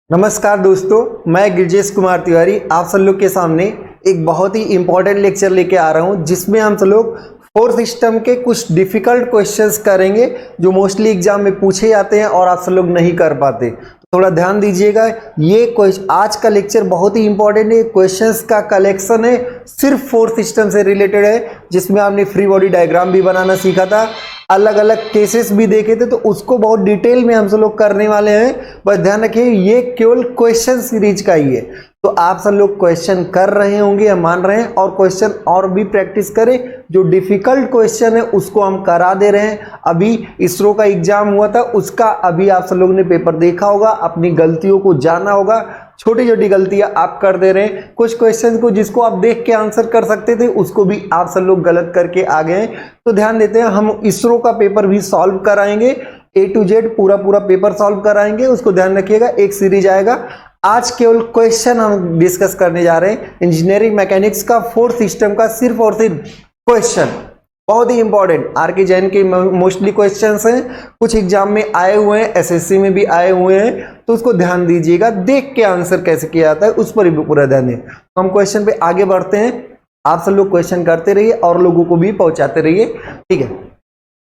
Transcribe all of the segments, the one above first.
नमस्कार दोस्तों, मैं गिरजेश कुमार तिवारी आप सब लोग के सामने एक बहुत ही इंपॉर्टेंट लेक्चर लेके आ रहा हूं, जिसमें हम सब लोग फोर्थ सिस्टम के कुछ डिफिकल्ट क्वेश्चंस करेंगे जो मोस्टली एग्जाम में पूछे जाते हैं और आप सब लोग नहीं कर पाते। तो थोड़ा ध्यान दीजिएगा। ये आज का लेक्चर बहुत ही इंपॉर्टेंट है। क्वेश्चंस का कलेक्शन है, सिर्फ फोर्थ सिस्टम से रिलेटेड है, जिसमें आपने फ्री बॉडी डायग्राम भी बनाना सीखा था, अलग अलग केसेस भी देखे थे, तो उसको बहुत डिटेल में हम सब लोग करने वाले हैं। बस ध्यान रखिए, ये केवल क्वेश्चन सीरीज का ही है। तो आप सब लोग क्वेश्चन कर रहे होंगे, हम मान रहे हैं, और क्वेश्चन और भी प्रैक्टिस करें। जो डिफिकल्ट क्वेश्चन है उसको हम करा दे रहे हैं। अभी इसरो का एग्जाम हुआ था, उसका अभी आप सब लोगों ने पेपर देखा होगा, अपनी गलतियों को जाना होगा। छोटी छोटी गलतियां आप कर दे रहे हैं। कुछ क्वेश्चन को जिसको आप देख के आंसर कर सकते थे, उसको भी आप सब लोग गलत करके आ गए हैं। तो ध्यान देते हैं, हम इसरो का पेपर भी सॉल्व कराएंगे, A to Z पूरा पेपर सॉल्व कराएंगे। उसको ध्यान रखिएगा, एक सीरीज आएगा। आज केवल क्वेश्चन हम डिस्कस करने जा रहे हैं, इंजीनियरिंग मैकेनिक्स का फोर्थ सिस्टम का सिर्फ और सिर्फ क्वेश्चन। बहुत ही इंपॉर्टेंट आरके जैन के मोस्टली क्वेश्चंस हैं, कुछ एग्जाम में आए हुए हैं, एसएससी में भी आए हुए हैं। तो उसको ध्यान दीजिएगा, देख के आंसर कैसे किया जाता है उस पर भी पूरा ध्यान दें। तो हम क्वेश्चन पे आगे बढ़ते हैं। आप सब लोग क्वेश्चन करते रहिए और लोगों को भी पहुंचाते रहिए, ठीक है।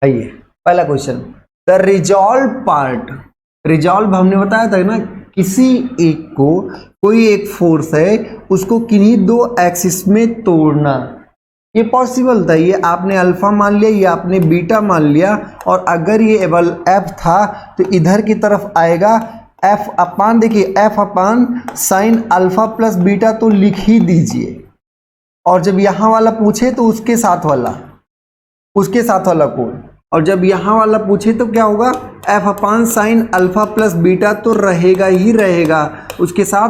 आइए, पहला question, the resolve part. Resolve हमने बताया था ना, किसी एक को, कोई एक फोर्स है, उसको किन्हीं दो एक्सिस में तोड़ना। ये पॉसिबल था, ये आपने अल्फा मान लिया, ये आपने बीटा मान लिया, और अगर ये एबल एफ था तो इधर की तरफ आएगा एफ अपान, देखिए एफ अपान साइन अल्फा प्लस बीटा, तो लिख ही दीजिए। और जब यहां वाला पूछे तो उसके साथ वाला कोड, और जब यहां वाला पूछे तो क्या होगा, एफ अपान साइन अल्फा प्लस बीटा, तो रहेगा ही रहेगा। उसके साथ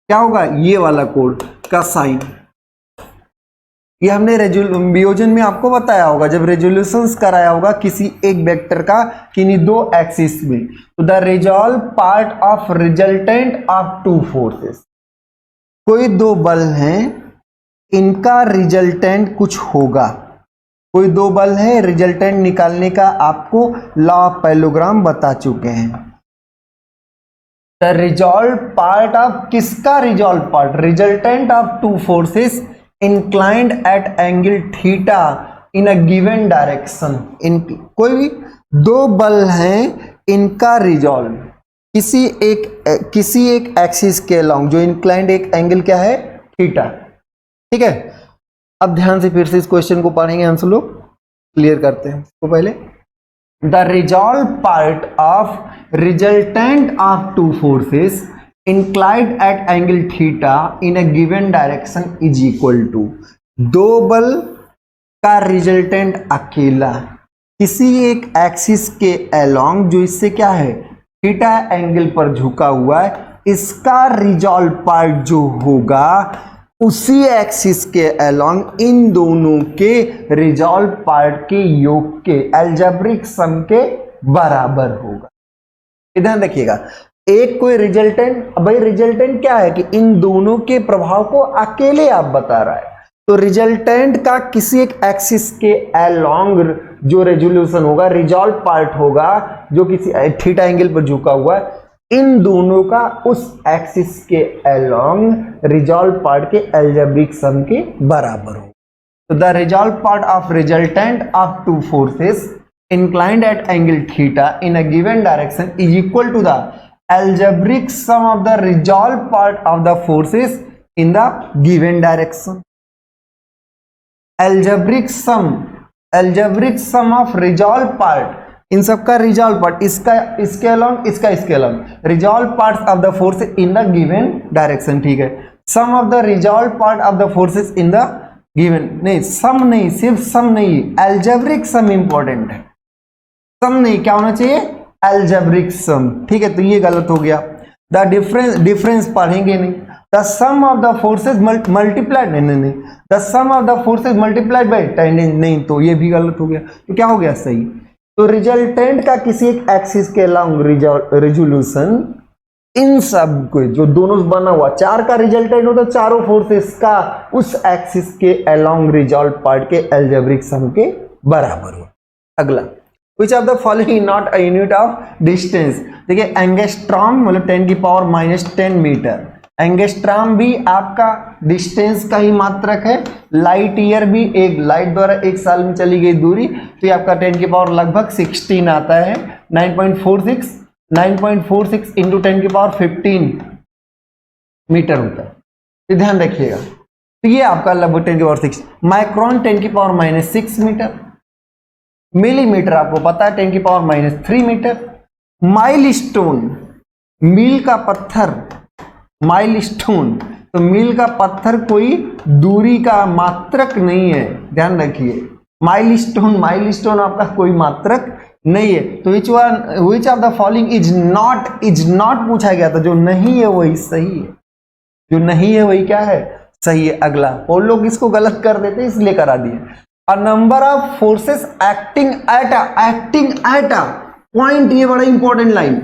क्या होगा, ये वाला कोड का साइन। ये हमने वियोजन में आपको बताया होगा, जब रेजोल्यूशंस कराया होगा किसी एक वेक्टर का किन्हीं दो एक्सिस में। तो the resolve part of resultant of two forces, कोई दो बल हैं, इनका रिजल्टेंट कुछ होगा। कोई दो बल है, रिजल्टेंट निकालने का आपको लॉ ऑफ पैरेललोग्राम बता चुके हैं। द रिजॉल्व पार्ट ऑफ, किसका resolve part, resultant of two forces inclined at angle theta in a given direction। कोई भी दो बल हैं, इनका रिजॉल्व किसी एक एक्सिस के अलोंग, जो इंक्लाइंड एक एंगल क्या है, थीटा, ठीक है। अब ध्यान से फिर से इस क्वेश्चन को पढ़ेंगे, हम सब लोग क्लियर करते हैं इसको पहले। The resolve part of resultant of two forces inclined at angle theta in a given direction is equal to, दो बल का रिजल्टेंट अकेला किसी एक एक्सिस के अलोंग, जो इससे क्या है, थीटा एंगल पर झुका हुआ है, इसका रिजॉल्व पार्ट जो होगा उसी एक्सिस के अलोंग इन दोनों के रिजॉल्व पार्ट के योग के अलजेब्रिक सम के बराबर होगा। ध्यान रखिएगा, एक कोई रिजल्टेंट, भाई रिजल्टेंट क्या है कि इन दोनों के प्रभाव को अकेले आप बता रहा है। तो रिजल्टेंट का किसी एक एक्सिस के अलोंग जो रेजोल्यूशन होगा, रिजॉल्व पार्ट होगा, जो किसी थीटा एंगल पर झुका हुआ है, इन दोनों का उस एक्सिस के अलोंग रिजॉल्व पार्ट के अलजेब्रिक सम के बराबर हो। तो the resolve part of resultant of two forces inclined at angle theta in a given direction is equal to the algebraic sum of the resolved part of the forces in the given direction। algebraic sum of resolved part, इन सबका resolve part, इसके along, इसके along, resolve parts of the forces in the given direction, ठीक है। Sum of the resolve part of the forces in the given, नहीं sum नहीं, सिर्फ सम नहीं, अलजेब्रिक सम इंपॉर्टेंट है। सम नहीं, क्या होना चाहिए, अलजेब्रिक सम, ठीक है। तो ये गलत हो गया। द डिफरेंस पढ़ेंगे नहीं। The sum of the forces multiplied, नहीं, the sum of the forces multiplied by tangent, नहीं, तो ये भी गलत हो गया। तो क्या हो गया सही। तो रिजल्टेंट का किसी एक एक्सिस के अलोंग रेजोल्यूशन, इन सब को जो दोनों बना हुआ, चार का रिजल्टेंट होता है, चारों फोर्सेस का उस एक्सिस के अलोंग रिजॉल्व पार्ट के अलजेब्रिक सम के बराबर हो। अगला, which of the following not a unit of distance. देखिए एंगस्ट्रॉम मतलब 10⁻10 मीटर, एंगस्ट्रॉम भी आपका डिस्टेंस का ही मात्रक है, लाइट ईयर भी एक लाइट द्वारा एक साल में चली गई दूरी, तो ये आपका 10 की पावर लगभग 16 आता है। 9.46 इंटू 10 की पावर 15 मीटर होता है, तो ध्यान रखिएगा। तो ये आपका लगभग 10 की पावर 6। माइक्रोन 10 की पावर -6 मीटर, मिलीमीटर आपको पता है 10 की पावर -3 मीटर। माइलस्टोन, मील का पत्थर, माइलस्टोन, तो मील का पत्थर कोई दूरी का मात्रक नहीं है, ध्यान रखिए। माइलस्टोन आपका कोई मात्रक नहीं है। तो which of the following is not पूछा गया था, जो नहीं है वही सही है, जो नहीं है वही क्या है, सही है। अगला, और लोग इसको गलत कर देते इसलिए करा दिए। A number of forces acting at a point, ये बड़ा इंपॉर्टेंट लाइन।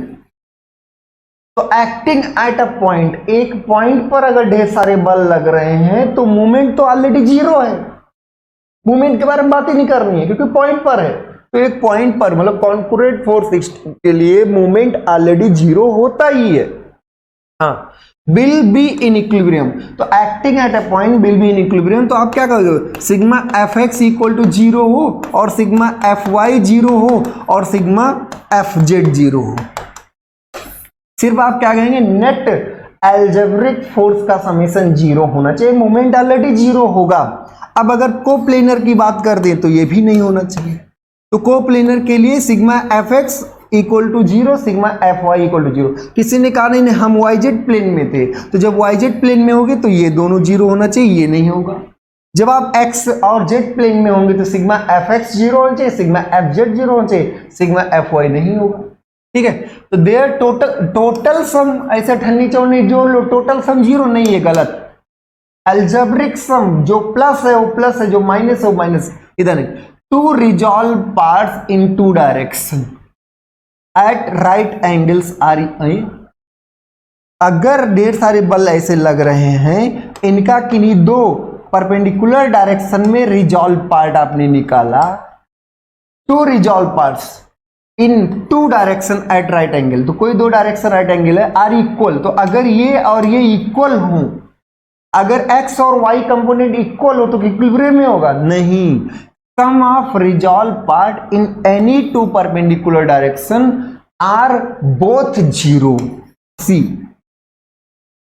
तो एक्टिंग एट अ पॉइंट, एक पॉइंट पर अगर ढेर सारे बल लग रहे हैं तो मूवमेंट तो ऑलरेडी जीरो है, मूवमेंट के बारे में बात ही नहीं करनी है क्योंकि पॉइंट पर है। तो एक पॉइंट पर मतलब कॉन्करेंट फोर्स के लिए मूवमेंट ऑलरेडी जीरो होता ही है। हाँ, विल बी इन इक्विलिब्रियम, तो acting at a point will be in equilibrium, तो आप क्या करोगे, sigma F X equal to 0 हो और सिग्मा एफ वाई 0 हो और सिग्मा एफ जेड 0 हो। सिर्फ आप क्या कहेंगे, नेट एल्जेब्रिक फोर्स का समेशन 0 होना चाहिए, मूवमेंट ऑलरेडी 0 होगा। अब अगर कोप्लेनर की बात कर दें तो ये भी नहीं होना चाहिए। तो कोप्लेनर के लिए sigma F X equal to 0, sigma F Y equal to 0। किसी ने कहा नहीं हम वाईजेड प्लेन में थे, तो जब वाईजेड प्लेन में होंगे तो ये दोनों 0 होना चाहिए, ये नहीं होगा। जब आप एक्स और जेड प्लेन में होंगे तो सिग्मा एफ एक्स 0 होना चाहिए, सिग्मा एफ जेड 0 होना चाहिए, सिग्मा एफ वाई नहीं होगा। ठीक है, तो देयर टोटल सम, ऐसे ठन्नी चौनी जो लो, टोटल सम 0 नहीं है, गलत। एल्जेब्रिक सम जो प्लस है वो प्लस है, जो माइनस है वो माइनस, इधर नहीं। To resolve parts in two direction at right angles are, अगर ढेर सारे बल ऐसे लग रहे हैं, इनका किन्हीं दो परपेंडिकुलर डायरेक्शन में रिजॉल्व पार्ट आपने निकाला, to resolve parts in two direction at right angle, तो कोई दो डायरेक्शन राइट एंगल है, आर इक्वल, तो अगर ये और ये इक्वल हो, अगर x और y कंपोनेंट इक्वल हो तो इक्विलिब्रियम में होगा, नहीं। Sum of resolve part in any two perpendicular direction are both 0। See,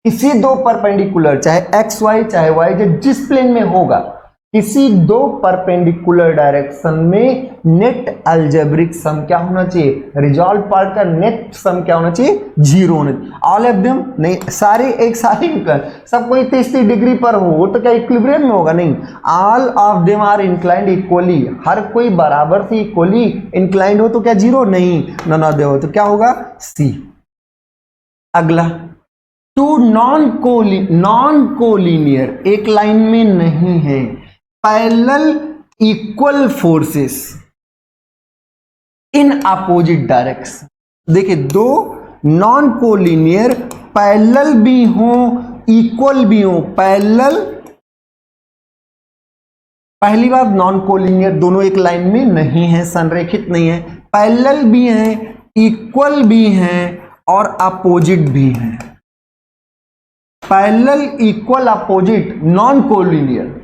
किसी दो परपेंडिकुलर, चाहे एक्स वाई चाहे वाई जेड, जिस प्लेन में होगा, किसी दो परपेंडिकुलर डायरेक्शन में नेट अलजेब्रिक सम क्या होना चाहिए, रिजॉल्व पार्ट का नेट सम क्या होना चाहिए, 0 होना चाहिए। ऑल ऑफ देम नहीं, सारे एक सारे सब कोई 30 डिग्री पर हो तो क्या इक्विलिब्रियम में होगा, नहीं। All of them are inclined equally, हर कोई बराबर से इक्वली इंक्लाइंड हो तो क्या 0 नहीं, नन ऑफ देम हो तो क्या होगा, सी। अगला, टू नॉन कोलिनियर, एक लाइन में नहीं है, parallel equal forces in opposite direction. देखिए, दो नॉन कोलिनियर पैरेलल भी हो इक्वल भी हो, पैरेलल, पहली बात नॉन कोलिनियर दोनों एक लाइन में नहीं है, संरेखित नहीं है, पैरेलल भी हैं, इक्वल भी हैं और अपोजिट भी हैं। Parallel equal opposite non collinear.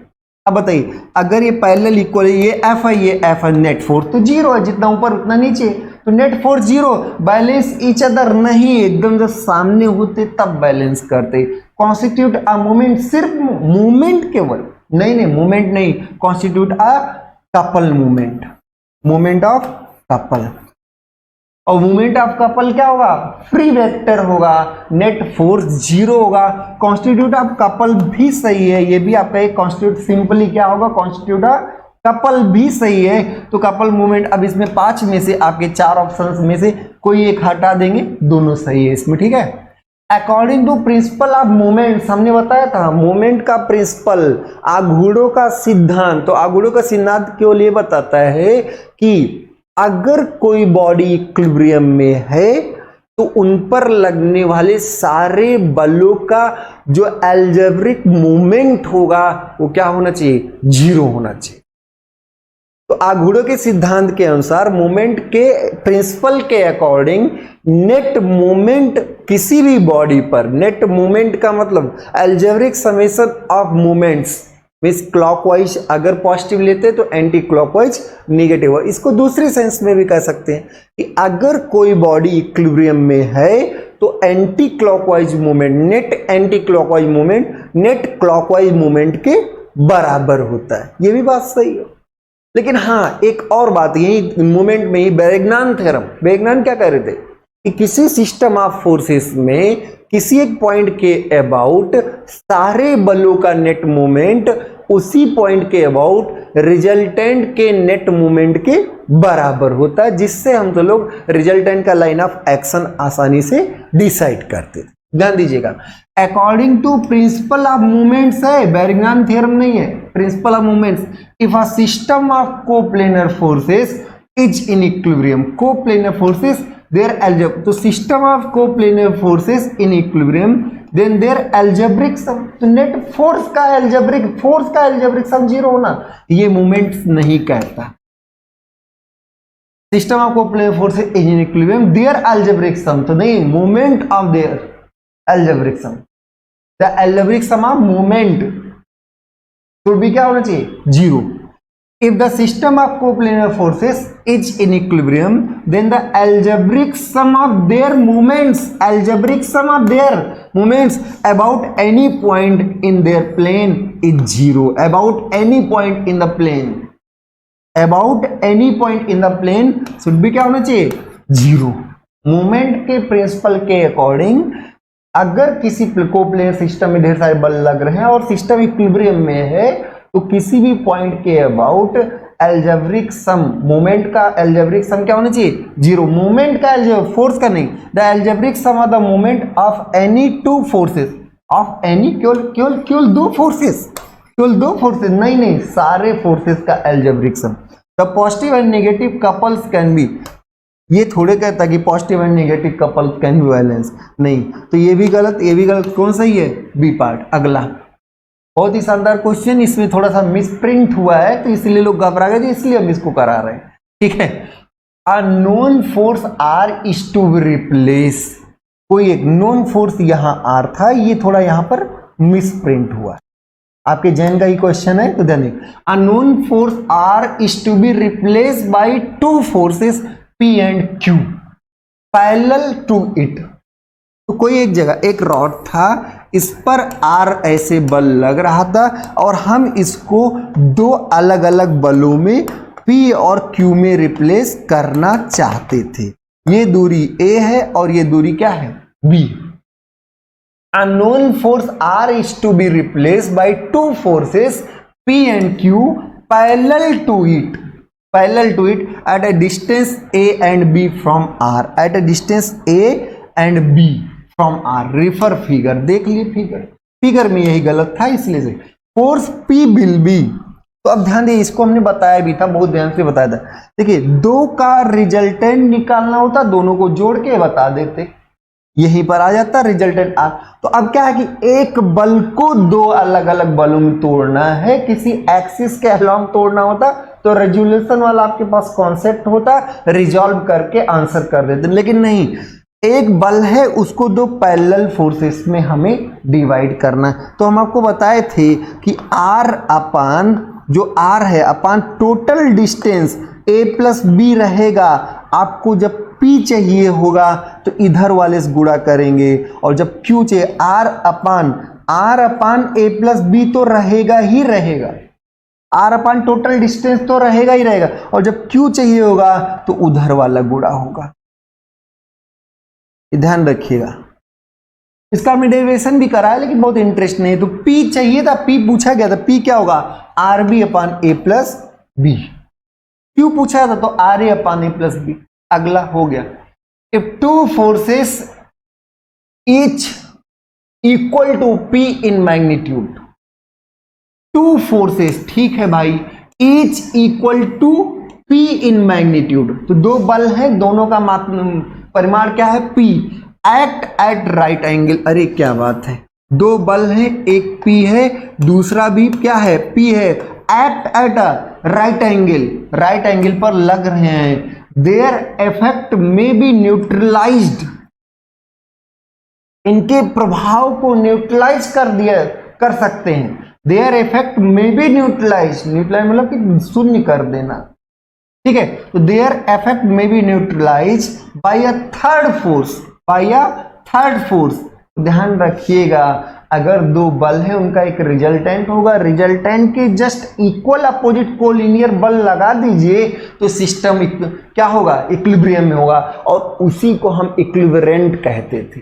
अब बताइए, अगर ये पैरेलल इक्वल है, ये एफ है ये एफ है, नेट फोर्स तो 0 है, जितना ऊपर उतना नीचे, तो net force 0, balance each other नहीं, एकदम जब सामने होते तब बैलेंस करते। कॉन्स्टिट्यूट अ मूवमेंट, सिर्फ मूवमेंट केवल, नहीं मूवमेंट नहीं, constitute a couple movement, movement of couple. और मूवमेंट ऑफ कपल क्या होगा, फ्री वेक्टर होगा, नेट फोर्स 0 होगा। कॉन्स्टिट्यूट ऑफ कपल भी सही है, ये भी आपका एक कॉन्स्टिट्यूट, सिंपली क्या होगा, कॉन्स्टिट्यूट ऑफ कपल भी सही है। तो कपल मूवमेंट, अब इसमें 5 में से आपके 4 ऑप्शंस में से कोई एक हटा देंगे, दोनों सही है इसमें, ठीक है। According to principle of movement, हमने बताया था मूवमेंट का प्रिंसिपल, आघूड़ों का सिद्धांत, तो आघूड़ों का सिद्धांत केवल ये बताता है कि अगर कोई बॉडी इक्विलिब्रियम में है तो उन पर लगने वाले सारे बलों का जो अलजेब्रिक मूवमेंट होगा वो क्या होना चाहिए, 0 होना चाहिए। तो आघूर्ण के सिद्धांत के अनुसार मोमेंट के प्रिंसिपल के अकॉर्डिंग नेट मोमेंट किसी भी बॉडी पर, नेट मोमेंट का मतलब algebraic summation of moments means clockwise अगर पॉजिटिव लेते हैं तो एंटी क्लॉकवाइज निगेटिव है। इसको दूसरे सेंस में भी कह सकते हैं कि अगर कोई बॉडी इक्विलिब्रियम में है तो anti clockwise movement, net anti clockwise movement net clockwise movement के बराबर होता है। ये भी बात सही है। लेकिन हाँ, एक और बात, यही मूवमेंट में ही ब्रेगनान थ्योरम, ब्रेगनान क्या कह रहे थे कि किसी सिस्टम ऑफ फोर्सेस में किसी एक पॉइंट के अबाउट सारे बलों का नेट मूवमेंट उसी पॉइंट के अबाउट रिजल्टेंट के नेट मूवमेंट के बराबर होता है, जिससे हम तो लोग रिजल्टेंट का लाइन ऑफ एक्शन आसानी से डिसाइड करते थे। ध्यान दीजिएगा, according to principle of movements है, ब्रेगनान थ्योरम नहीं है, principle of movements. If a system of coplanar forces is in equilibrium, coplanar forces their algebraic, तो system of coplanar forces in equilibrium then their algebraic sum, तो net force का algebraic sum zero होना, ये movements नहीं कहता। System of coplanar forces in equilibrium their algebraic sum, तो नहीं, movement of their algebraic sum, the algebraic sum of movement should be क्या होना चाहिए, zero. If the system of coplanar forces is in equilibrium, then the algebraic sum of their moments, about any point in their plane is zero. About any point in the plane should be क्या होना चाहिए, zero. Movement के principal के according अगर किसी coplanar system में ढेर सारे बल लग रहे हैं और सिस्टम इक्विलिब्रियम में है, तो किसी भी पॉइंट के अबाउट एल्जेब्रिक सम, मोमेंट का एल्जेब्रिक सम क्या होना चाहिए, जीरो। मोमेंट का फोर्स का नहीं, the algebraic sum of the moment of any two forces, of any, केवल दो फोर्सेस, नहीं, सारे फोर्सेस का algebraic sum. The positive and negative couples can be, ये थोड़े कहता कि positive and negative couples can be balance, नहीं, तो ये भी गलत, कौन सही है, बी पार्ट। अगला बहुत ही शानदार क्वेश्चन, इसमें थोड़ा सा मिसप्रिंट हुआ है तो इसलिए लोग घबरा गए, इसलिए हम इसको करा रहे हैं, ठीक है। A known force R is to be replace, कोई एक नोन फोर्स यहां आर था, ये थोड़ा यहां पर मिसप्रिंट हुआ, आपके जैन का ही क्वेश्चन है, तो ध्यान दें। A known force R is to be replace by two forces P and Q parallel to it, तो कोई एक जगह एक रॉड था, इस पर आर ऐसे बल लग रहा था और हम इसको दो अलग अलग बलों में पी और क्यू में रिप्लेस करना चाहते थे। ये दूरी ए है और ये दूरी क्या है, B. A known force R is to be replace by two forces P and Q parallel to it at a distance a and b from r, at a distance a and b from r। Refer figure, देख लिए figure में यही गलत था, इसलिए से force p will be, तो अब ध्यान दिए, इसको हमने बताया भी था, बहुत ध्यान से बताया था। देखिए, दो का रिजल्टेंट निकालना होता, दोनों को जोड़ के बता देते, यहीं पर आ जाता रिजल्टेंट आर। तो अब क्या है कि एक बल को दो अलग अलग बलों में तोड़ना है, किसी एक्सिस के अलोंग तोड़ना होता तो रेजोल्यूशन वाला आपके पास कॉन्सेप्ट होता, रिजॉल्व करके आंसर कर देते, लेकिन नहीं, एक बल है उसको दो पैरेलल फोर्सेस में हमें डिवाइड करना है। तो हम आपको बताए थे कि आर अपान, जो आर है अपान टोटल डिस्टेंस ए प्लस बी रहेगा, आपको जब P चाहिए होगा तो इधर वाले से गुणा करेंगे, और जब Q चाहिए R upon A plus B तो रहेगा ही रहेगा, R अपान टोटल डिस्टेंस तो रहेगा ही रहेगा, और जब Q चाहिए होगा तो उधर वाला गुणा होगा, ध्यान रखिएगा। इसका हमने डेरिवेशन भी करा है लेकिन बहुत इंटरेस्ट नहीं है। तो P चाहिए था, P पूछा गया था, P क्या होगा, RB upon A plus B. Q पूछा था तो RA upon A plus B. अगला हो गया, if two forces each equal to P in magnitude, two forces, ठीक है भाई, each equal to P in magnitude, तो दो बल हैं, दोनों का परिमाण क्या है, P, act at right angle. अरे क्या बात है, दो बल हैं, एक P है दूसरा भी क्या है, P है, act at a right angle पर लग रहे हैं, their effect may be neutralized, इनके प्रभाव को न्यूट्रलाइज कर सकते हैं। Their effect may be neutralize मतलब कि शून्य कर देना, ठीक है। तो their effect may be neutralize by a third force. ध्यान रखिएगा, अगर दो बल है उनका एक रिजल्टेंट होगा, रिजल्टेंट के जस्ट इक्वल अपोजिट कोलिनियर बल लगा दीजिए तो सिस्टम क्या होगा, इक्विलिब्रियम में होगा, और उसी को हम इक्विवेलेंट कहते थे।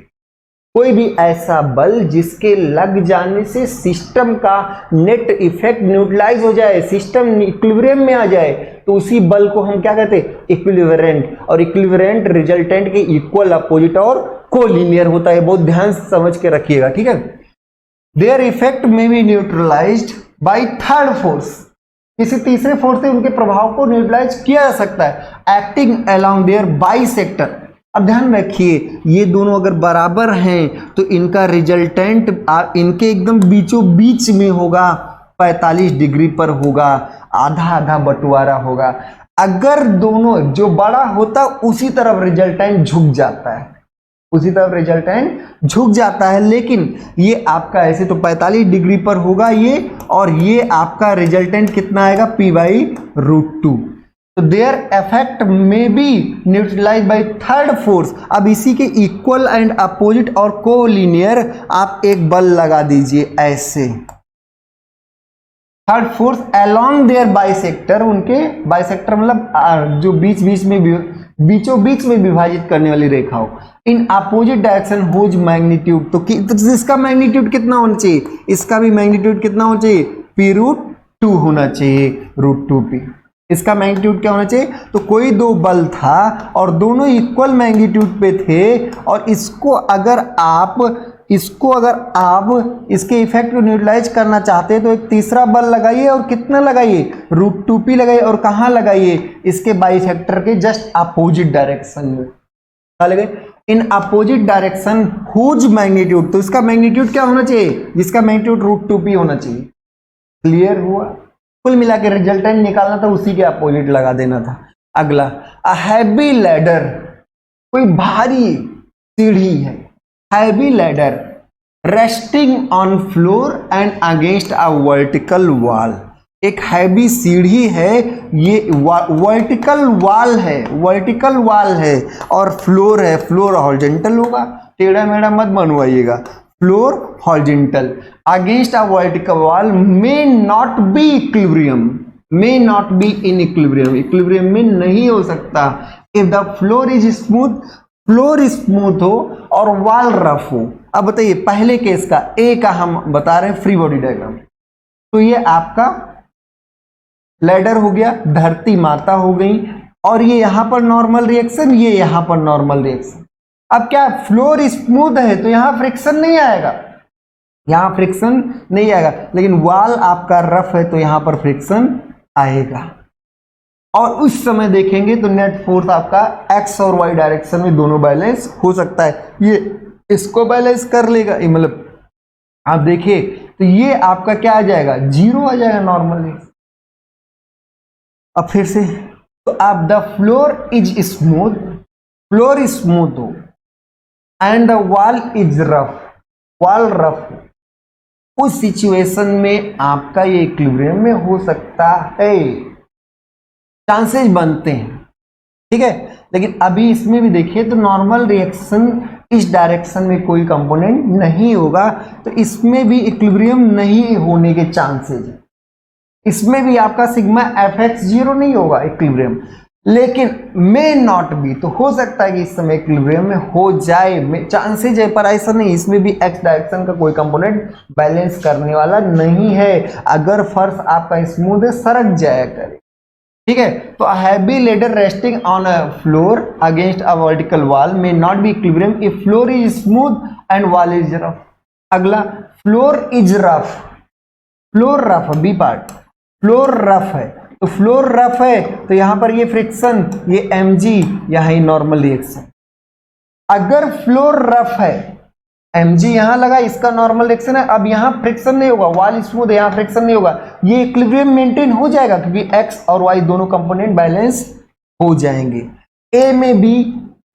कोई भी ऐसा बल जिसके लग जाने से सिस्टम का नेट इफेक्ट न्यूट्रलाइज हो जाए, सिस्टम इक्विलिब्रियम में आ जाए, तो उसी बल को हम क्या कहते हैं, इक्विवेलेंट। और इक्विवेलेंट रिजल्टेंट के इक्वल अपोजिट और कोलिनियर होता है, बहुत ध्यान से समझ के रखिएगा, ठीक है। Their effect may be neutralized by third force, किसी तीसरे फोर्स से उनके प्रभाव को न्यूट्रलाइज किया जा सकता है, एक्टिंग अलोंग देयर बाइसेक्टर। अब ध्यान रखिए, ये दोनों अगर बराबर हैं तो इनका रिजल्टेंट इनके एकदम बीचों बीच में होगा, 45 डिग्री पर होगा, आधा आधा बंटवारा होगा। अगर दोनों जो बड़ा होता उसी तरफ रिजल्टेंट झुक जाता है, लेकिन ये आपका ऐसे तो 45 डिग्री पर होगा ये, और ये आपका रिजल्टेंट कितना आएगा, p/√2। तो their effect may be neutralize by third force. अब इसी के इक्वल एंड अपोजिट और कोलिनियर आप एक बल लगा दीजिए ऐसे, third force along their bisector, उनके बाइसेक्टर मतलब जो बीचों बीच में विभाजित करने वाली रेखा हो, in opposite direction whose magnitude. तो इसका मैग्नीट्यूड कितना होना चाहिए, इसका भी मैग्नीट्यूड कितना होना चाहिए, p/√2 होना चाहिए, √2p। इसका मैग्नीट्यूड क्या होना चाहिए, तो कोई दो बल था और दोनों इक्वल मैग्नीट्यूड पे थे, और इसको अगर आप इसके इफेक्ट को न्यूट्रलाइज करना चाहते हैं तो एक तीसरा बल लगाइए, और कितना लगाइए, √2p लगाइए, और कहाँ लगाइए, इसके बाइसेक्टर के जस्ट अपोजिट डायरेक्शन में। कहाँ लगाइए, in opposite direction whose magnitude. तो इसका मैग्नीट्यूड क्या होना चाहिए, जिसका मैग्नीट्यूड √2p होना चाहिए। क्लियर हुआ, कुल मिला के रिजल्टेंट निकालना था, उसी के अपोजिट लगा देना था। अगला, अ हैवी लैडर, कोई भारी सीढ़ी है, heavy ladder resting on floor and against a vertical wall. एक हैवी सीढ़ी है, ये वर्टिकल वॉल है और फ्लोर है, फ्लोर हॉरिजॉन्टल होगा, टेढ़ा मेढ़ा मत बनवाइएगा, floor horizontal against a vertical wall, may not be in equilibrium में नहीं हो सकता। If the floor is smooth हो और वॉल रफ हो। अब बताइए पहले केस का, ए का हम बता रहे हैं फ्री बॉडी डायग्राम। तो ये आपका लैडर हो गया, धरती माता हो गई, और ये यहां पर नॉर्मल रिएक्शन, ये यहां पर नॉर्मल रिएक्शन। अब क्या, फ्लोर स्मूथ है तो यहां फ्रिक्शन नहीं आएगा, लेकिन वॉल आपका रफ है तो यहां पर फ्रिक्शन आएगा। और उस समय देखेंगे तो नेट फोर्स आपका एक्स और वाई डायरेक्शन में दोनों बैलेंस हो सकता है, ये इसको बैलेंस कर लेगा, मतलब आप देखिए तो ये आपका क्या आ जाएगा, 0 आ जाएगा नॉर्मली। अब फिर से, तो आप द फ्लोर इज स्मूथ हो and the wall is wall rough, उस सिचुएशन में आपका ये इक्विलिब्रियम में हो सकता है, चांसेस बनते हैं, ठीक है। लेकिन अभी इसमें भी देखिए तो नॉर्मल रिएक्शन इस डायरेक्शन में कोई कंपोनेंट नहीं होगा, तो इसमें भी इक्विलिब्रियम नहीं होने के चांसेस है। इसमें भी आपका सिग्मा fx 0 नहीं होगा इक्विलिब्रियम, लेकिन मे नॉट बी, तो हो सकता है कि इस समय इक्विलिब्रियम में हो जाए, चांसेज है, पर ऐसा नहीं, इसमें भी एक्स डायरेक्शन का कोई कंपोनेंट बैलेंस करने वाला नहीं है। अगर फर्श आपका स्मूथ है, सरक जाया करे, ठीक है। तो heavy ladder resting on a floor against a vertical wall may not be equilibrium if floor is smooth and wall is rough. अगला, floor is rough, b part, floor rough है, तो फ्लोर रफ है तो यहां पर ये friction, ये mg, यहां नॉर्मल रिएक्शन। अगर फ्लोर रफ है mg यहां लगा, इसका नॉर्मल रिएक्शन है। अब यहां फ्रिक्शन नहीं होगा, वॉल स्मूथ है, यहां फ्रिक्शन नहीं होगा, ये इक्विलिब्रियम मेंटेन हो जाएगा क्योंकि x और y दोनों कंपोनेंट बैलेंस हो जाएंगे। a में भी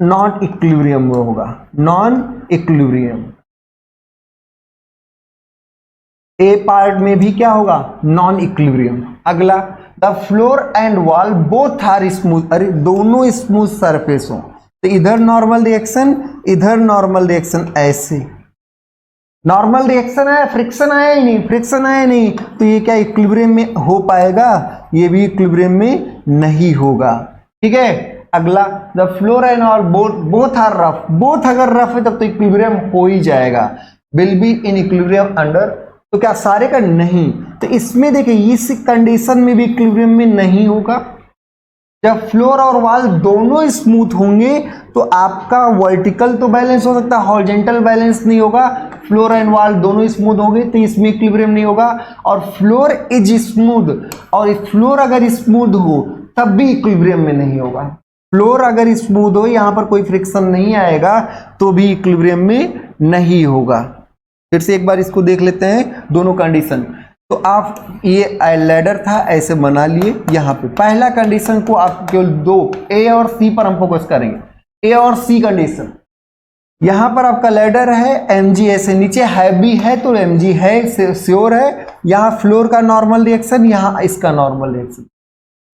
नॉन इक्विलिब्रियम में होगा, नॉन इक्विलिब्रियम। ए पार्ट में भी क्या होगा, नॉन इक्विलिब्रियम। अगला, the floor and wall both are smooth, अरे दोनों स्मूथ सरफेस हो तो इधर नॉर्मल रिएक्शन, इधर नॉर्मल रिएक्शन, ऐसे नॉर्मल रिएक्शन आया, फ्रिक्शन आया ही नहीं, फ्रिक्शन आया नहीं, तो ये क्या इक्विलिब्रियम में हो पाएगा, ये भी इक्विलिब्रियम में नहीं होगा। ठीक है, अगला, the floor and wall both are rough, both अगर रफ है तब तो इक्विलिब्रियम हो ही जाएगा, will be in equilibrium under, तो क्या सारे का नहीं, तो इसमें देखिए इस कंडीशन में भी इक्विलिब्रियम में नहीं होगा। जब फ्लोर और वॉल दोनों स्मूथ होंगे तो आपका वर्टिकल तो बैलेंस हो सकता है, हॉरिजॉन्टल बैलेंस नहीं होगा। फ्लोर एंड वॉल दोनों स्मूथ होंगे तो इसमें इक्विलिब्रियम नहीं होगा, और फ्लोर इज स्मूथ, और फ्लोर अगर स्मूथ हो तब भी इक्विलिब्रियम में नहीं होगा। फ्लोर अगर स्मूथ हो, यहां पर कोई फ्रिक्शन नहीं आएगा तो भी इक्विलिब्रियम में नहीं होगा। फिर से एक बार इसको देख लेते हैं दोनों कंडीशन। तो आप ये लैडर था ऐसे बना लिए, यहाँ पे पहला कंडीशन को आप केवल दो ए और सी पर हम फोकस करेंगे, ए और सी कंडीशन। यहाँ पर आपका लैडर है, mg ऐसे नीचे हैवी है तो mg है श्योर है, यहाँ फ्लोर का नॉर्मल रिएक्शन, यहाँ इसका नॉर्मल रिएक्शन।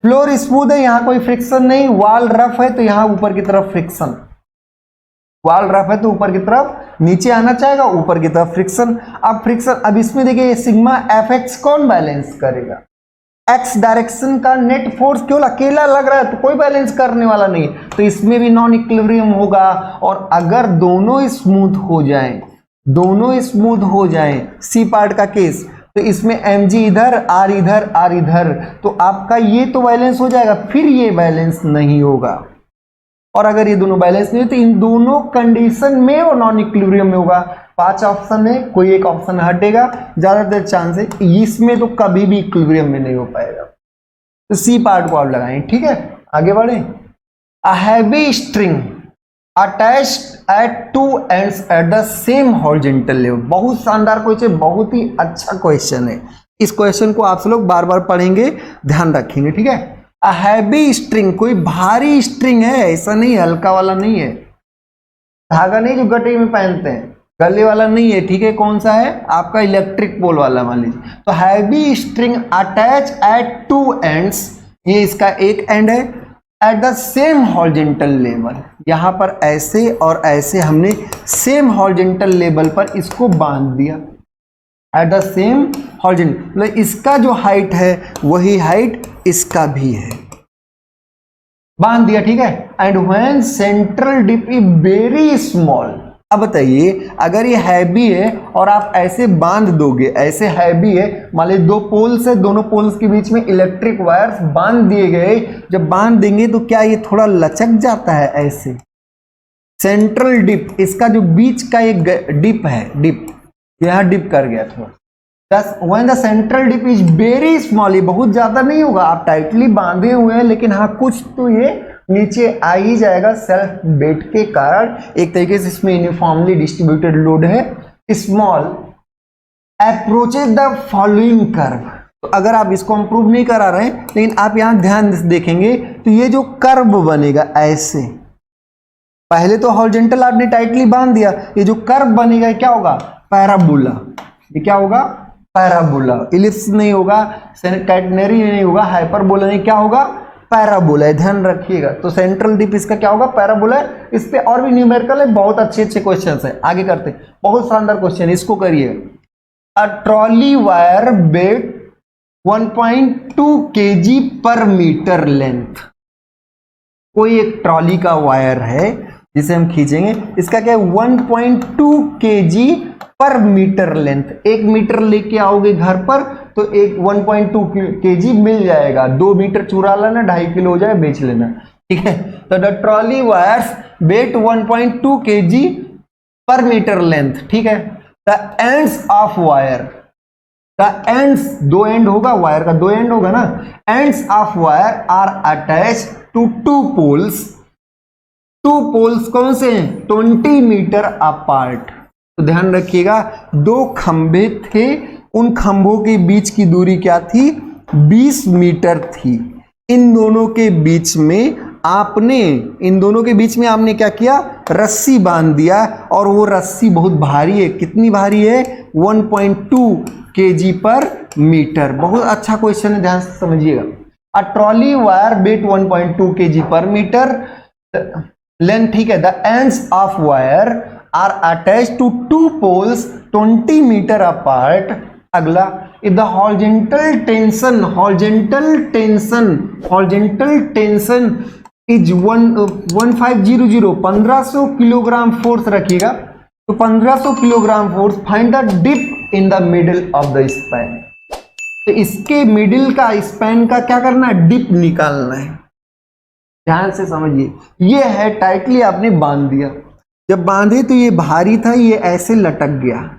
फ्लोर स्मूथ है, यहाँ कोई फ्रिक्शन नहीं, वॉल रफ है तो यहाँ ऊपर की तरफ फ्रिक्शन, वॉल रफ है तो ऊपर की तरफ नीचे आना चाहेगा, ऊपर की तरफ फ्रिक्शन। अब फ्रिक्शन, अब इसमें देखिए सिग्मा एफ एक्स कौन बैलेंस करेगा, एक्स डायरेक्शन का नेट फोर्स केवल अकेला लग रहा है तो कोई बैलेंस करने वाला नहीं, तो इसमें भी नॉन इक्विलिब्रियम होगा। और अगर दोनों स्मूथ हो जाएं, दोनों स्मूथ हो जाएं, सी पार्ट का केस, तो इसमें mg इधर, r इधर, r इधर, तो आपका ये तो बैलेंस हो जाएगा, फिर ये बैलेंस नहीं होगा। और अगर ये दोनों बैलेंस नहीं हो तो इन दोनों कंडीशन में वो नॉन इक्विलिब्रियम में होगा। 5 ऑप्शन है, कोई एक ऑप्शन हटेगा, ज्यादातर चांस है इसमें तो कभी भी इक्विलिब्रियम में नहीं हो पाएगा। तो सी पार्ट को आप लगाएं। ठीक है, आगे बढ़े। A heavy string attached eight two ends at the same horizontal level. बहुत शानदार क्वेश्चन, बहुत ही अच्छा क्वेश्चन है। इस क्वेश्चन को आप लोग बार बार पढ़ेंगे, ध्यान रखेंगे। ठीक है, अ हैवी स्ट्रिंग, कोई भारी स्ट्रिंग है, ऐसा नहीं हल्का वाला नहीं है, धागा नहीं जो गटे में पहनते हैं, गले वाला नहीं है। ठीक है, कौन सा है आपका, इलेक्ट्रिक पोल वाला मान लीजिए। तो heavy string attach eight two ends, ये इसका एक एंड है, at the same horizontal level, यहां पर ऐसे और ऐसे हमने सेम हॉरिजॉन्टल लेवल पर इसको बांध दिया, एट द सेम हॉरिजॉन्टल, मतलब इसका जो हाइट है वही हाइट इसका भी है, बांध दिया। ठीक है, and when central dip is very small. अब बताइए अगर ये हैवी है और आप ऐसे बांध दोगे, ऐसे हैवी है, मान लीजिए दो पोल्स है, दोनों पोल्स के बीच में इलेक्ट्रिक वायर्स बांध दिए गए, जब बांध देंगे तो क्या ये थोड़ा लचक जाता है ऐसे। सेंट्रल डिप, इसका जो बीच का एक डिप है, डिप यहां डिप कर गया थोड़ा, when the central dip is very small, ये बहुत ज्यादा नहीं होगा, आप टाइटली बांधे हुए हैं लेकिन हाँ कुछ तो ये नीचे आ ही जाएगा सेल्फ वेट के कारण। एक तरीके से इसमें यूनिफॉर्मली डिस्ट्रीब्यूटेड लोड है। Small approaches the following curve, तो अगर आप इसको हम प्रूव नहीं करा रहे हैं लेकिन आप यहां ध्यान से देखेंगे तो ये जो कर्व बनेगा ऐसे, पहले तो हॉरिजॉन्टल आपने टाइटली बांध दिया, ये जो कर्व बनेगा क्या होगा, पैराबोला। ये क्या होगा, पैराबोला। इलिप्स नहीं होगा, कैटेनरी नहीं होगा, हाइपरबोला नहीं, क्या होगा, पैराबोला है, ध्यान रखिएगा। तो सेंट्रल डिप इसका क्या होगा, पैराबोला है। इस पे और भी न्यूमेरिकल है, बहुत अच्छे अच्छे क्वेश्चंस है, आगे करते हैं। बहुत शानदार क्वेश्चन, इसको करिए। A trolley wire weight 1.2 kg per metre length, कोई एक ट्रॉली का वायर है जिसे हम खींचेंगे, इसका क्या है 1.2 kg per metre length. 1 metre लेके आओगे घर पर तो एक 1.2 kg मिल जाएगा, 2 मीटर चुरा लेना, 2.5 किलो हो जाए, बेच लेना। ठीक है, तो the trolley wires weight 1.2 kg per metre length. ठीक है, the ends of wire, the ends, दो एंड होगा, वायर का 2 एंड होगा ना, ends of wire are attach to 2 poles. 2 poles कौन से हैं, 20 मीटर अपार्ट, तो ध्यान रखिएगा, दो खंभे थे, उन खंभों के बीच की दूरी क्या थी? 20 मीटर थी। इन दोनों के बीच में आपने क्या किया? रस्सी बांध दिया, और वो रस्सी बहुत भारी है। कितनी भारी है? 1.2 kg पर मीटर। बहुत अच्छा क्वेश्चन है, ध्यान से समझिएगा। A trolley wire weight 1.2 kg per metre length, ठीक है। The ends of wire are attached to two poles 20 metre apart. अगला, if the horizontal tension is 1500 kilogram force रखिएगा, तो 1500 kilogram force, find the dip in the middle of the span. तो इसके middle का, span का क्या करना है? डिप निकालना है। ध्यान से समझिए, ये है टाइटली आपने बांध दिया। जब बांधे तो ये भारी था, ये ऐसे लटक गया,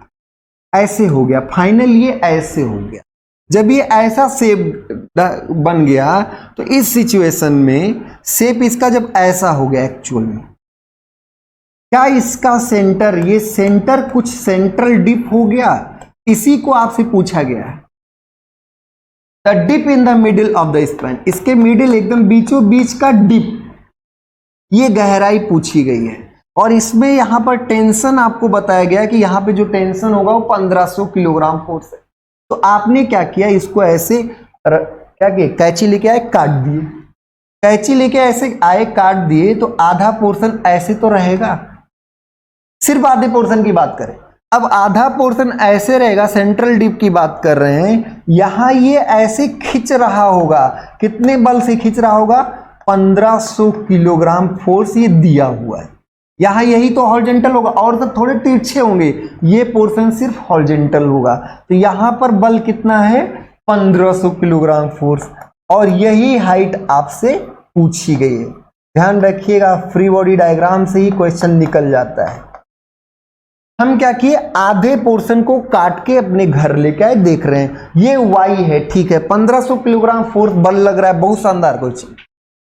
ऐसे हो गया, फाइनल ये ऐसे हो गया। जब ये ऐसा शेप बन गया, तो इस सिचुएशन में शेप इसका जब ऐसा हो गया, एक्चुअल में क्या इसका सेंटर, ये सेंटर कुछ सेंट्रल डिप हो गया? इसी को आपसे पूछा गया है। The dip in the middle of the span, इसके मिडिल एकदम बीचों बीच का डिप, ये गहराई पूछी गई है। और इसमें यहां पर टेंशन आपको बताया गया कि यहां पे जो टेंशन होगा वो 1500 किलोग्राम फोर्स है। तो आपने क्या किया? इसको ऐसे क्या किया? कैंची लेके आए, काट दिए। कैंची लेके ऐसे आए, काट दिए, तो आधा पोर्शन ऐसे तो रहेगा। सिर्फ आधे पोर्शन की बात करें, अब आधा पोर्शन ऐसे रहेगा, सेंट्रल डिप की बात कर रहे हैं। यहां ये ऐसे खींच रहा होगा, कितने बल से खींच रहा होगा? 1500 किलोग्राम फोर्स ये दिया हुआ है। यहां यही तो हॉरिजॉन्टल होगा, और सब थोड़े तिरछे होंगे, ये पोर्शन सिर्फ हॉरिजॉन्टल होगा। तो यहां पर बल कितना है? 1500 किलोग्राम फोर्स, और यही हाइट आपसे पूछी गई है। ध्यान रखिएगा, फ्री बॉडी डायग्राम से ही क्वेश्चन निकल जाता है। हम क्या किए? आधे पोर्शन को काट के अपने घर लेके आए। देख रहे हैं ये y है, ठीक है। 1500 किलोग्राम फोर्स बल लग रहा है, बहुत शानदार क्वेश्चन।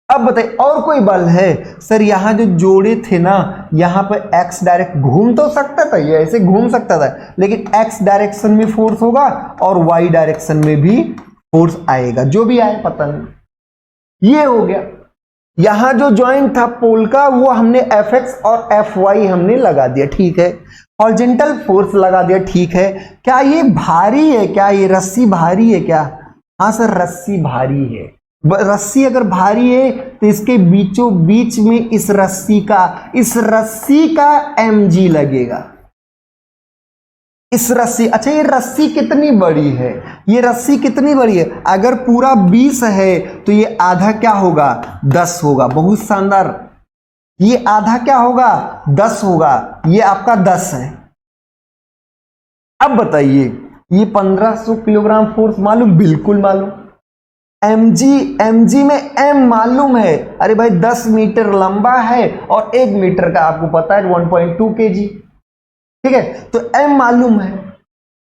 अब बताइए, और कोई बल है? सर यहां जो जोड़े थे ना, यहां पर x डायरेक्ट घूम तो सकता था, ये ऐसे घूम सकता था, लेकिन x डायरेक्शन में फोर्स होगा और y डायरेक्शन में भी फोर्स आएगा, जो भी आए पता नहीं। ये हो गया। यहां जो ज्वाइंट था पोल का, वो हमने Fx और Fy हमने लगा दिया, ठीक है। हॉरिजॉन्टल फोर्स लगा दिया, ठीक है। क्या ये भारी है? क्या ये रस्सी भारी है क्या? हाँ सर, रस्सी भारी है। रस्सी अगर भारी है तो इसके बीचों बीच में इस रस्सी का mg लगेगा। इस रस्सी, अच्छा ये रस्सी कितनी बड़ी है? ये रस्सी कितनी बड़ी है? अगर पूरा 20 है तो ये आधा क्या होगा? 10 होगा। बहुत शानदार। ये आधा क्या होगा? 10 होगा। ये आपका 10 है। अब बताइए, ये 1500 किलोग्राम फोर्स मालूम? बिल्कुल मालूम। mg में m मालूम है। अरे भाई 10 मीटर लंबा है और 1 मीटर का आपको पता है 1.2 kg, ठीक है। तो m मालूम है,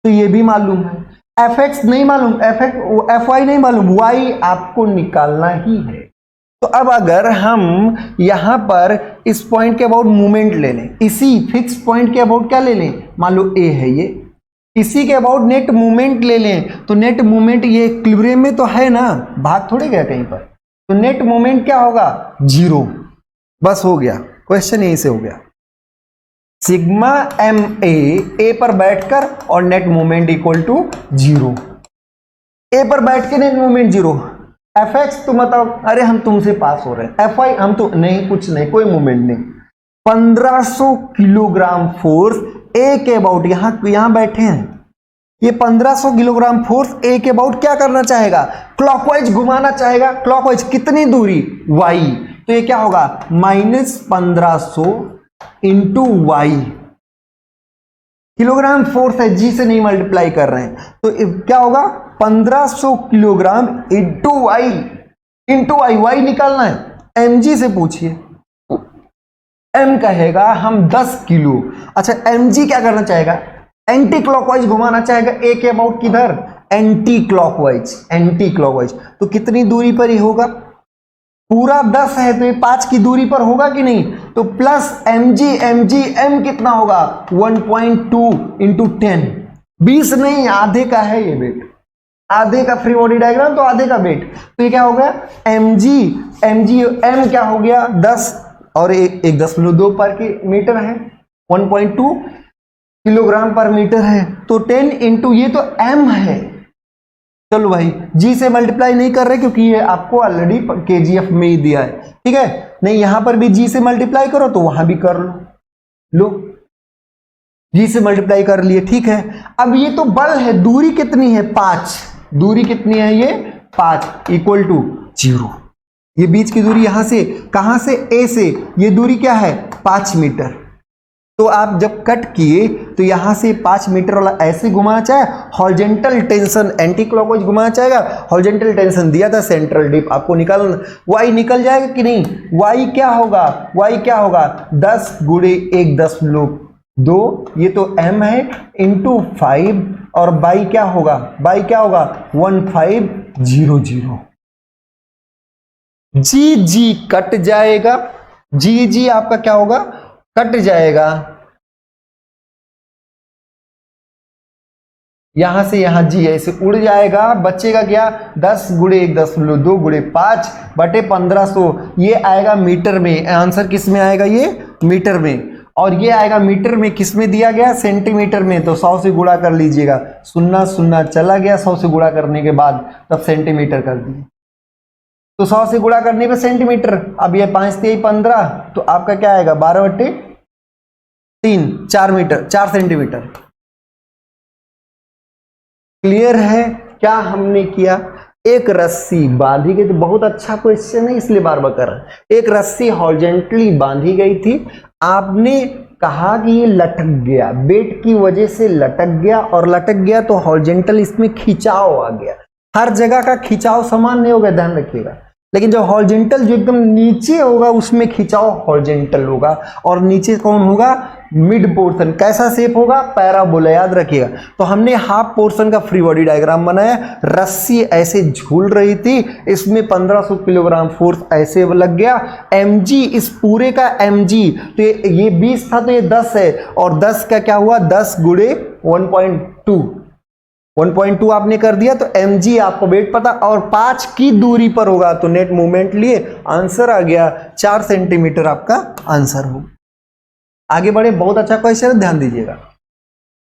तो ये भी मालूम है। fx नहीं मालूम, fy नहीं मालूम, y आपको निकालना ही है। तो अब अगर हम यहां पर इस पॉइंट के अबाउट मूवमेंट ले लें, इसी फिक्स पॉइंट के अबाउट क्या ले लें? मान लो a है ये, इसी के अबाउट नेट मूवमेंट ले लें, तो नेट मूवमेंट ये इक्विलिब्रियम में तो है ना, भाग थोड़े गया कहीं पर, तो नेट मूवमेंट क्या होगा? 0। बस हो गया, क्वेश्चन यहीं से हो गया। सिग्मा एम ए पर बैठकर और नेट मूवमेंट इक्वल टू 0। ए पर बैठ के नेट मूवमेंट 0। एफ एक्स तो मतलब अरे हम तुमसे पास हो रहे हैं, एफ आई हम तो नहीं, कुछ नहीं, कोई मूवमेंट नहीं। 1500 किलोग्राम फोर्स ए के अबाउट, यहां बैठे हैं, ये 1500 किलोग्राम फोर्स ए के अबाउट क्या करना चाहेगा? क्लॉकवाइज घुमाना चाहेगा। क्लॉकवाइज कितनी दूरी? y। तो ये क्या होगा? -1500 इंटू वाई। किलोग्राम फोर्स है, जी से नहीं मल्टीप्लाई कर रहे हैं, तो क्या होगा? 1500 किलोग्राम इंटू वाई। वाई निकालना है, mg से पूछिए। m कहेगा हम 10 किलो। अच्छा mg क्या करना चाहेगा? एंटी क्लॉकवाइज घुमाना चाहेगा ए के अबाउट, किधर? Anti clockwise. तो कितनी दूरी पर ही होगा? पूरा 10 है तो ये 5 की दूरी पर होगा कि नहीं, तो प्लस mg कितना होगा 1.2 इंटू 10, 20 नहीं आधे का है ये वेट, आधे का फ्री बॉडी डायग्राम तो आधे का वेट, तो ये क्या हो गया m क्या हो गया 10 और 1.2 पर मीटर है, 1.2 किलोग्राम पर मीटर है, तो 10 इंटू ये तो m है। चलो भाई g से मल्टीप्लाई नहीं कर रहे क्योंकि ये आपको ऑलरेडी kgf में ही दिया है, ठीक है, नहीं यहां पर भी g से मल्टीप्लाई करो तो वहां भी कर लो g से मल्टीप्लाई कर लिए, ठीक है। अब ये तो बल है, दूरी कितनी है 5, दूरी कितनी है ये 5 इक्वल टू 0, ये बीच की दूरी यहां से कहां से a से, ये दूरी क्या है 5 मीटर, तो आप जब कट किए तो यहां से 5 मीटर वाला ऐसे घुमाना चाहे, हॉरिजॉन्टल टेंशन एंटी क्लॉकवाइज घुमाना चाहेगा, हॉरिजॉन्टल टेंशन दिया था सेंट्रल डिप आपको निकालना, y निकल जाएगा कि नहीं, y क्या होगा 10 गुणे 1.2, ये तो m है इंटू 5 और बाई क्या होगा 1500, जी कट जाएगा, जी आपका क्या होगा कट जाएगा, यहां से यहां जी ऐसे उड़ जाएगा, बचेगा क्या 10 गुणे 1.2 गुणे 5 बटे 1500, ये आएगा मीटर में, आंसर किस में आएगा ये मीटर में, और ये आएगा मीटर में किस में दिया गया सेंटीमीटर में, तो 100 से गुणा कर लीजिएगा, 0 चला गया 100 से गुणा करने के बाद, तब सेंटीमीटर कर दिए, तो 100 से गुणा करने पे सेंटीमीटर, अब ये 5 3 15 तो आपका क्या आएगा 12/3 4 सेंटीमीटर। क्लियर है क्या हमने किया, एक रस्सी बांधी गई थी, बहुत अच्छा क्वेश्चन है इसलिए बार बार कर रहे हैं, एक रस्सी हॉरिजॉन्टली बांधी गई थी, आपने कहा कि ये लटक गया, वेट की वजह से लटक गया, और लटक गया तो हॉरिजॉन्टल इसमें खिंचाव आ गया, हर जगह का खिंचाव समान नहीं होगा ध्यान रखिएगा, लेकिन जो हॉरिजॉन्टल जो एकदम नीचे होगा उसमें खिंचाव हॉरिजॉन्टल होगा, और नीचे कौन होगा मिड पोर्शन, कैसा शेप होगा पैराबोला, याद रखिएगा। तो हमने हाफ पोर्शन का फ्री बॉडी डायग्राम बनाया, रस्सी ऐसे झूल रही थी, इसमें 1500 किलोग्राम फोर्स ऐसे लग गया, mg इस पूरे का mg, तो ये 20 था तो ये 10 है, और 10 का क्या हुआ 10 गुणे 1.2 आपने कर दिया, तो mg आपको वेट पता, और 5 की दूरी पर होगा तो नेट मूवमेंट लिए, आंसर आ गया 4 सेंटीमीटर आपका आंसर हो। आगे बढ़े, बहुत अच्छा क्वेश्चन है, ध्यान दीजिएगा।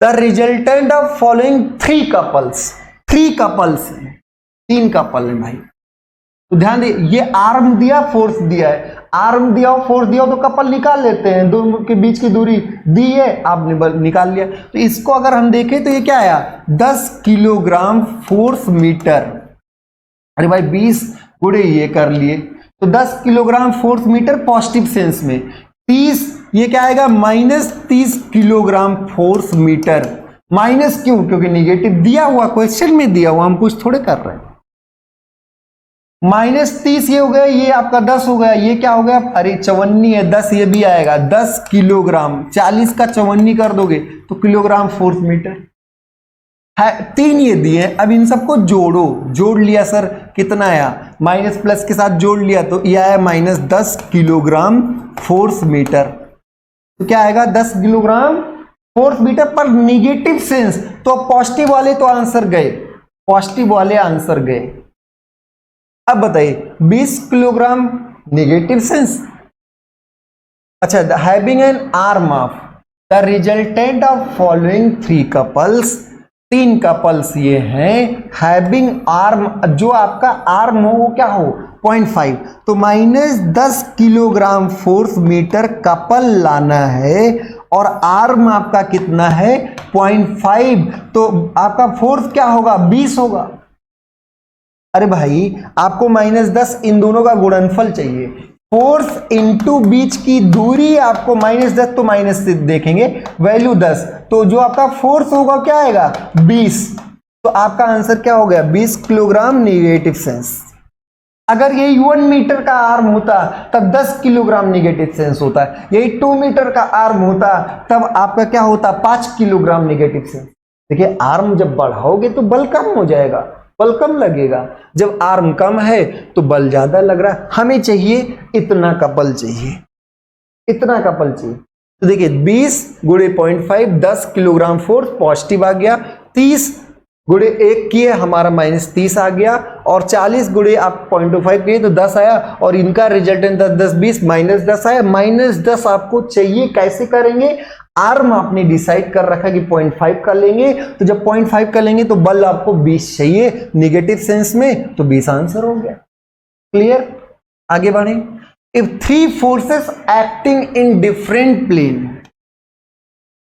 The resultant of following 3 couples, 3 couples हैं, 3 कपल है भाई, तो ध्यान दे, ये आर्म दिया फोर्स दिया है, आर्म दिया और फोर्स दिया तो कपल निकाल लेते हैं, दोनों के बीच की दूरी दी है आपने निकाल लिया, तो इसको अगर हम देखें तो ये क्या आया 10 किलोग्राम फोर्स मीटर, अरे भाई 20 गुणे ये कर लिए, तो 10 kilogram force metre positive sense में, 30 ये क्या आएगा -30 किलोग्राम फोर्स मीटर, माइनस क्यों, क्योंकि निगेटिव दिया हुआ, क्वेश्चन में दिया हुआ, हम कुछ थोड़े कर रहे हैं, -30 ये हो गया, ये आपका 10 हो गया, ये क्या हो गया, अरे 54 है, 10 ये भी आएगा, 10 किलोग्राम, 40 का 54 कर दोगे तो किलोग्राम फोर्स मीटर है, 3 ये दिए, अब इन सबको जोड़ो, जोड़ लिया सर कितना आया, माइनस प्लस के साथ जोड़ लिया तो ये आया -10 किलोग्राम फोर्स मीटर, तो क्या आएगा 10 किलोग्राम फोर्स मीटर पर निगेटिव सेंस, तो पॉजिटिव वाले तो आंसर गए, पॉजिटिव वाले आंसर गए। अब बताइए 20 किलोग्राम नेगेटिव सेंस, अच्छा, having an arm of the resultant of following 3 couples, 3 couples ये हैं, हैविंग आर्म, जो आपका आर्म हो वो क्या हो 0.5, तो -10 किलोग्राम फोर्स मीटर कपल लाना है, और आर्म आपका कितना है 0.5, तो आपका फोर्स क्या होगा 20 होगा, अरे भाई आपको -10 इन दोनों का गुणनफल चाहिए, फोर्स इंटू बीच की दूरी, आपको -10 तो माइनस से देखेंगे, वैल्यू 10, तो जो आपका फोर्स होगा क्या आएगा 20, तो आपका आंसर क्या हो गया 20 किलोग्राम नेगेटिव सेंस। अगर ये 1 मीटर का आर्म होता तब 10 किलोग्राम नेगेटिव सेंस होता, यही 2 मीटर का आर्म होता तब आपका क्या होता 5 किलोग्राम नेगेटिव सेंस। देखिए आर्म जब बढ़ाओगे तो बल कम हो जाएगा, बल कम लगेगा। जब आर्म कम है तो बल ज्यादा लग रहा है। हमें चाहिए इतना का बल चाहिए, इतना का बल चाहिए। तो देखिए 20 गुणे 0.5 10 किलोग्राम फोर्स पॉजिटिव आ गया, 30 गुणे 1 किए हमारा -30 आ गया, और 40 गुणे आप 0.25 किए तो 10 आया, और इनका रिजल्टेंट 10 10 20 -10 आया। -10 आपको चाहिए, कैसे करेंगे? आर्म आपने डिसाइड कर रखा कि 0.5 का लेंगे, तो जब 0.5 का लेंगे तो बल आपको 20 चाहिए निगेटिव सेंस में, तो 20 आंसर हो गया। क्लियर? आगे बढ़े। If 3 forces acting in different plane,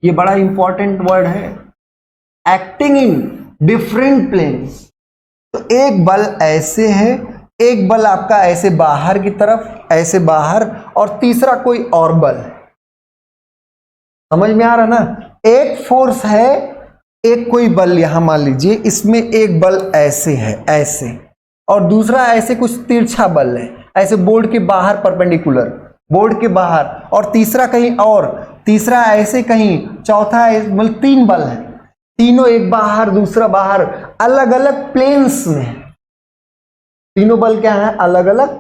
ये बड़ा इंपॉर्टेंट वर्ड है, एक्टिंग इन डिफरेंट प्लेन्स। तो एक बल ऐसे है, एक बल आपका ऐसे बाहर की तरफ, ऐसे बाहर, और तीसरा कोई और बल है। समझ में आ रहा ना? एक फोर्स है, एक कोई बल, यहां मान लीजिए इसमें एक बल ऐसे है, ऐसे, और दूसरा ऐसे कुछ तिरछा बल है, ऐसे बोर्ड के बाहर परपेंडिकुलर, बोर्ड के बाहर, और तीसरा कहीं और, तीसरा ऐसे कहीं, चौथा मतलब 3 बल है, तीनों एक बाहर दूसरा बाहर, अलग अलग प्लेन्स में है। तीनों बल क्या है? अलग अलग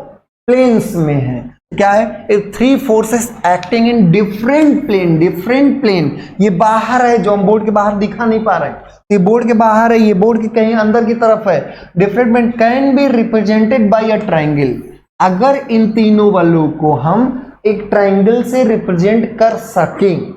प्लेन्स में है। क्या है? If 3 forces acting in different plane, different plane, ये बाहर है जो हम बोर्ड के बाहर दिखा नहीं पा रहे हैं, ये बोर्ड के बाहर है, ये बोर्ड के कहीं अंदर की तरफ है। Different plane can be represented by a triangle. अगर इन तीनों बलों को हम एक ट्राइंगल से रिप्रेजेंट कर सकें,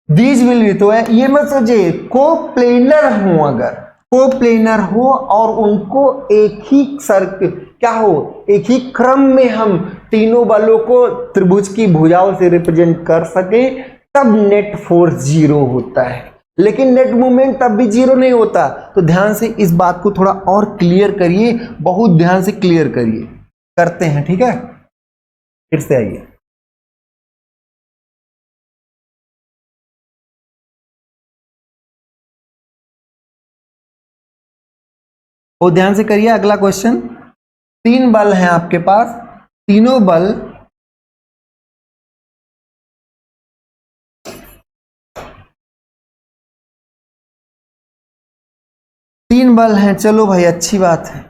दीज विल बी, तो है ये मत सोचिए कोप्लेनर हो, अगर कोप्लेनर हो और उनको एक ही सर्कल क्या हो, एक ही क्रम में हम तीनों बलों को त्रिभुज की भुजाओं से रिप्रेजेंट कर सके, तब नेट फोर्स 0 होता है। लेकिन नेट मूवमेंट तब भी 0 नहीं होता। तो ध्यान से इस बात को थोड़ा और क्लियर करिए, बहुत ध्यान से क्लियर करिए। करते हैं, ठीक है? फिर से आइए। वो ध्यान से करिए। अगला क्वेश्चन, 3 बल हैं आपके पास, तीनों बल हैं। चलो भाई अच्छी बात है,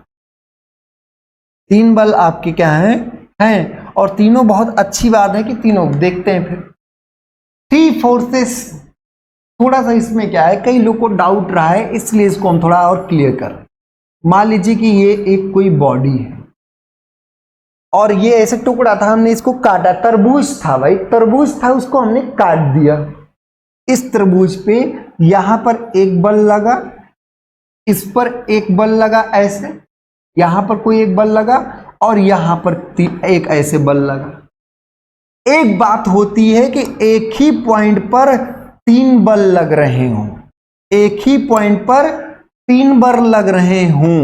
3 बल आपके क्या हैं, और तीनों बहुत अच्छी बात है कि तीनों, देखते हैं फिर 3 फोर्सेस। थोड़ा सा इसमें क्या है, कई लोग को डाउट रहा है, इसलिए इसको हम थोड़ा और क्लियर कर। मान लीजिए कि ये एक कोई बॉडी है और ये ऐसे टुकड़ा था, हमने इसको काटा, तरबूज था भाई, तरबूज था, उसको हमने काट दिया। इस तरबूज पे यहां पर एक बल लगा, इस पर एक बल लगा, ऐसे यहां पर कोई एक बल लगा, और यहां पर एक ऐसे बल लगा। एक बात होती है कि एक ही पॉइंट पर 3 बल लग रहे हों, एक ही पॉइंट पर 3 बल लग रहे हों,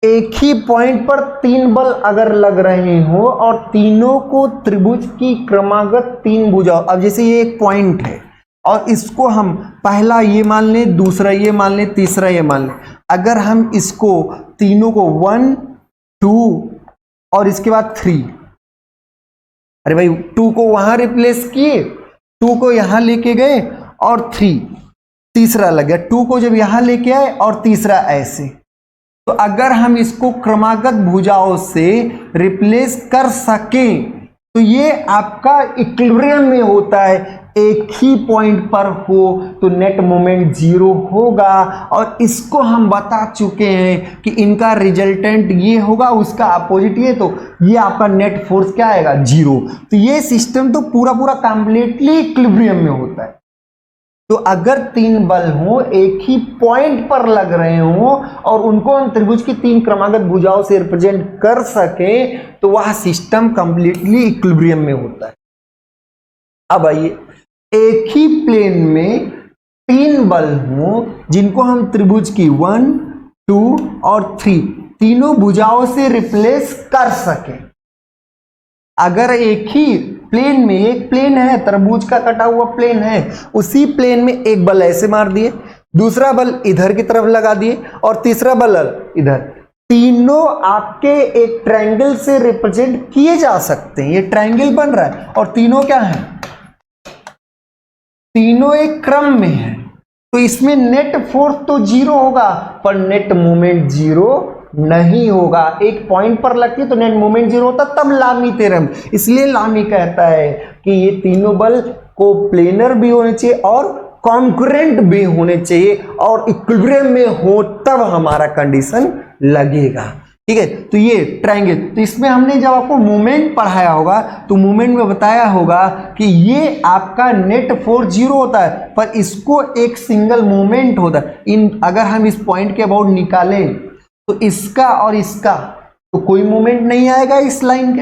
एक ही पॉइंट पर 3 बल अगर लग रहे हो और तीनों को त्रिभुज की क्रमागत 3 भुजाओं, अब जैसे ये एक पॉइंट है और इसको हम पहला ये मान लें, दूसरा ये मान लें, तीसरा ये मान लें, अगर हम इसको तीनों को 1 2 और इसके बाद 3, अरे भाई 2 को वहां रिप्लेस किए, 2 को यहां लेके गए और 3 तीसरा लग गया, 2 को जब यहां लेके आए और तीसरा ऐसे, तो अगर हम इसको क्रमागत भुजाओं से रिप्लेस कर सकें तो ये आपका इक्विलिब्रियम में होता है। एक ही पॉइंट पर हो तो नेट मोमेंट 0 होगा, और इसको हम बता चुके हैं कि इनका रिजल्टेंट ये होगा, उसका अपोजिट ये, तो ये आपका नेट फोर्स क्या आएगा? 0। तो ये सिस्टम तो पूरा पूरा कंप्लीटली इक्विलिब्रियम में होता है। तो अगर 3 बल हो, एक ही पॉइंट पर लग रहे हो और उनको हम त्रिभुज की 3 क्रमागत भुजाओं से रिप्रेजेंट कर सके, तो वह सिस्टम कंप्लीटली इक्विलिब्रियम में होता है। अब आइए, एक ही प्लेन में 3 बल हो जिनको हम त्रिभुज की 1 2 और 3 तीनों भुजाओं से रिप्लेस कर सके। अगर एक ही प्लेन में, एक प्लेन है, तरबूज का कटा हुआ प्लेन है, उसी प्लेन में एक बल ऐसे मार दिए, दूसरा बल इधर की तरफ लगा दिए और तीसरा बल इधर, तीनों आपके एक ट्रायंगल से रिप्रेजेंट किए जा सकते हैं। ये ट्रायंगल बन रहा है और तीनों क्या है? तीनों एक क्रम में है। तो इसमें नेट फोर्स तो जीरो होगा पर नेट मूवमेंट जीरो नहीं होगा। एक पॉइंट पर लगती है तो नेट मूवमेंट जीरो होता, तब लामी थ्योरम। इसलिए लामी कहता है कि ये तीनों बल को प्लेनर भी होने चाहिए और कॉन्करेंट भी होने चाहिए और इक्विलिब्रियम में हो तब हमारा कंडीशन लगेगा। ठीक है, तो ये ट्रायंगल, तो इसमें हमने जब आपको मूवमेंट पढ़ाया होगा तो मूवमेंट में बताया होगा कि ये आपका नेट फोर्स जीरो होता है पर इसको एक सिंगल मूवमेंट होता है। इन अगर हम इस पॉइंट के अबाउट निकालें तो इसका और इसका तो कोई मूवमेंट नहीं आएगा इस लाइन के,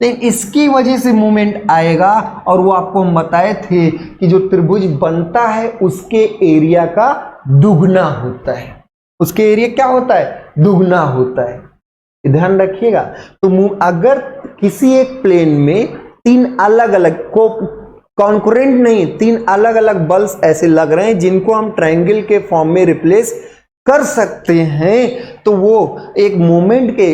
लेकिन इसकी वजह से मूवमेंट आएगा। और वो आपको हम बताए थे कि जो त्रिभुज बनता है उसके एरिया का दुगना होता है, उसके एरिया क्या होता है, दुगना होता है, ध्यान रखिएगा। तो अगर किसी एक प्लेन में तीन अलग अलग को कॉन्करेंट नहीं, तीन अलग अलग बल्स ऐसे लग रहे हैं जिनको हम ट्रायंगल के फॉर्म में रिप्लेस कर सकते हैं, तो वो एक मूवमेंट के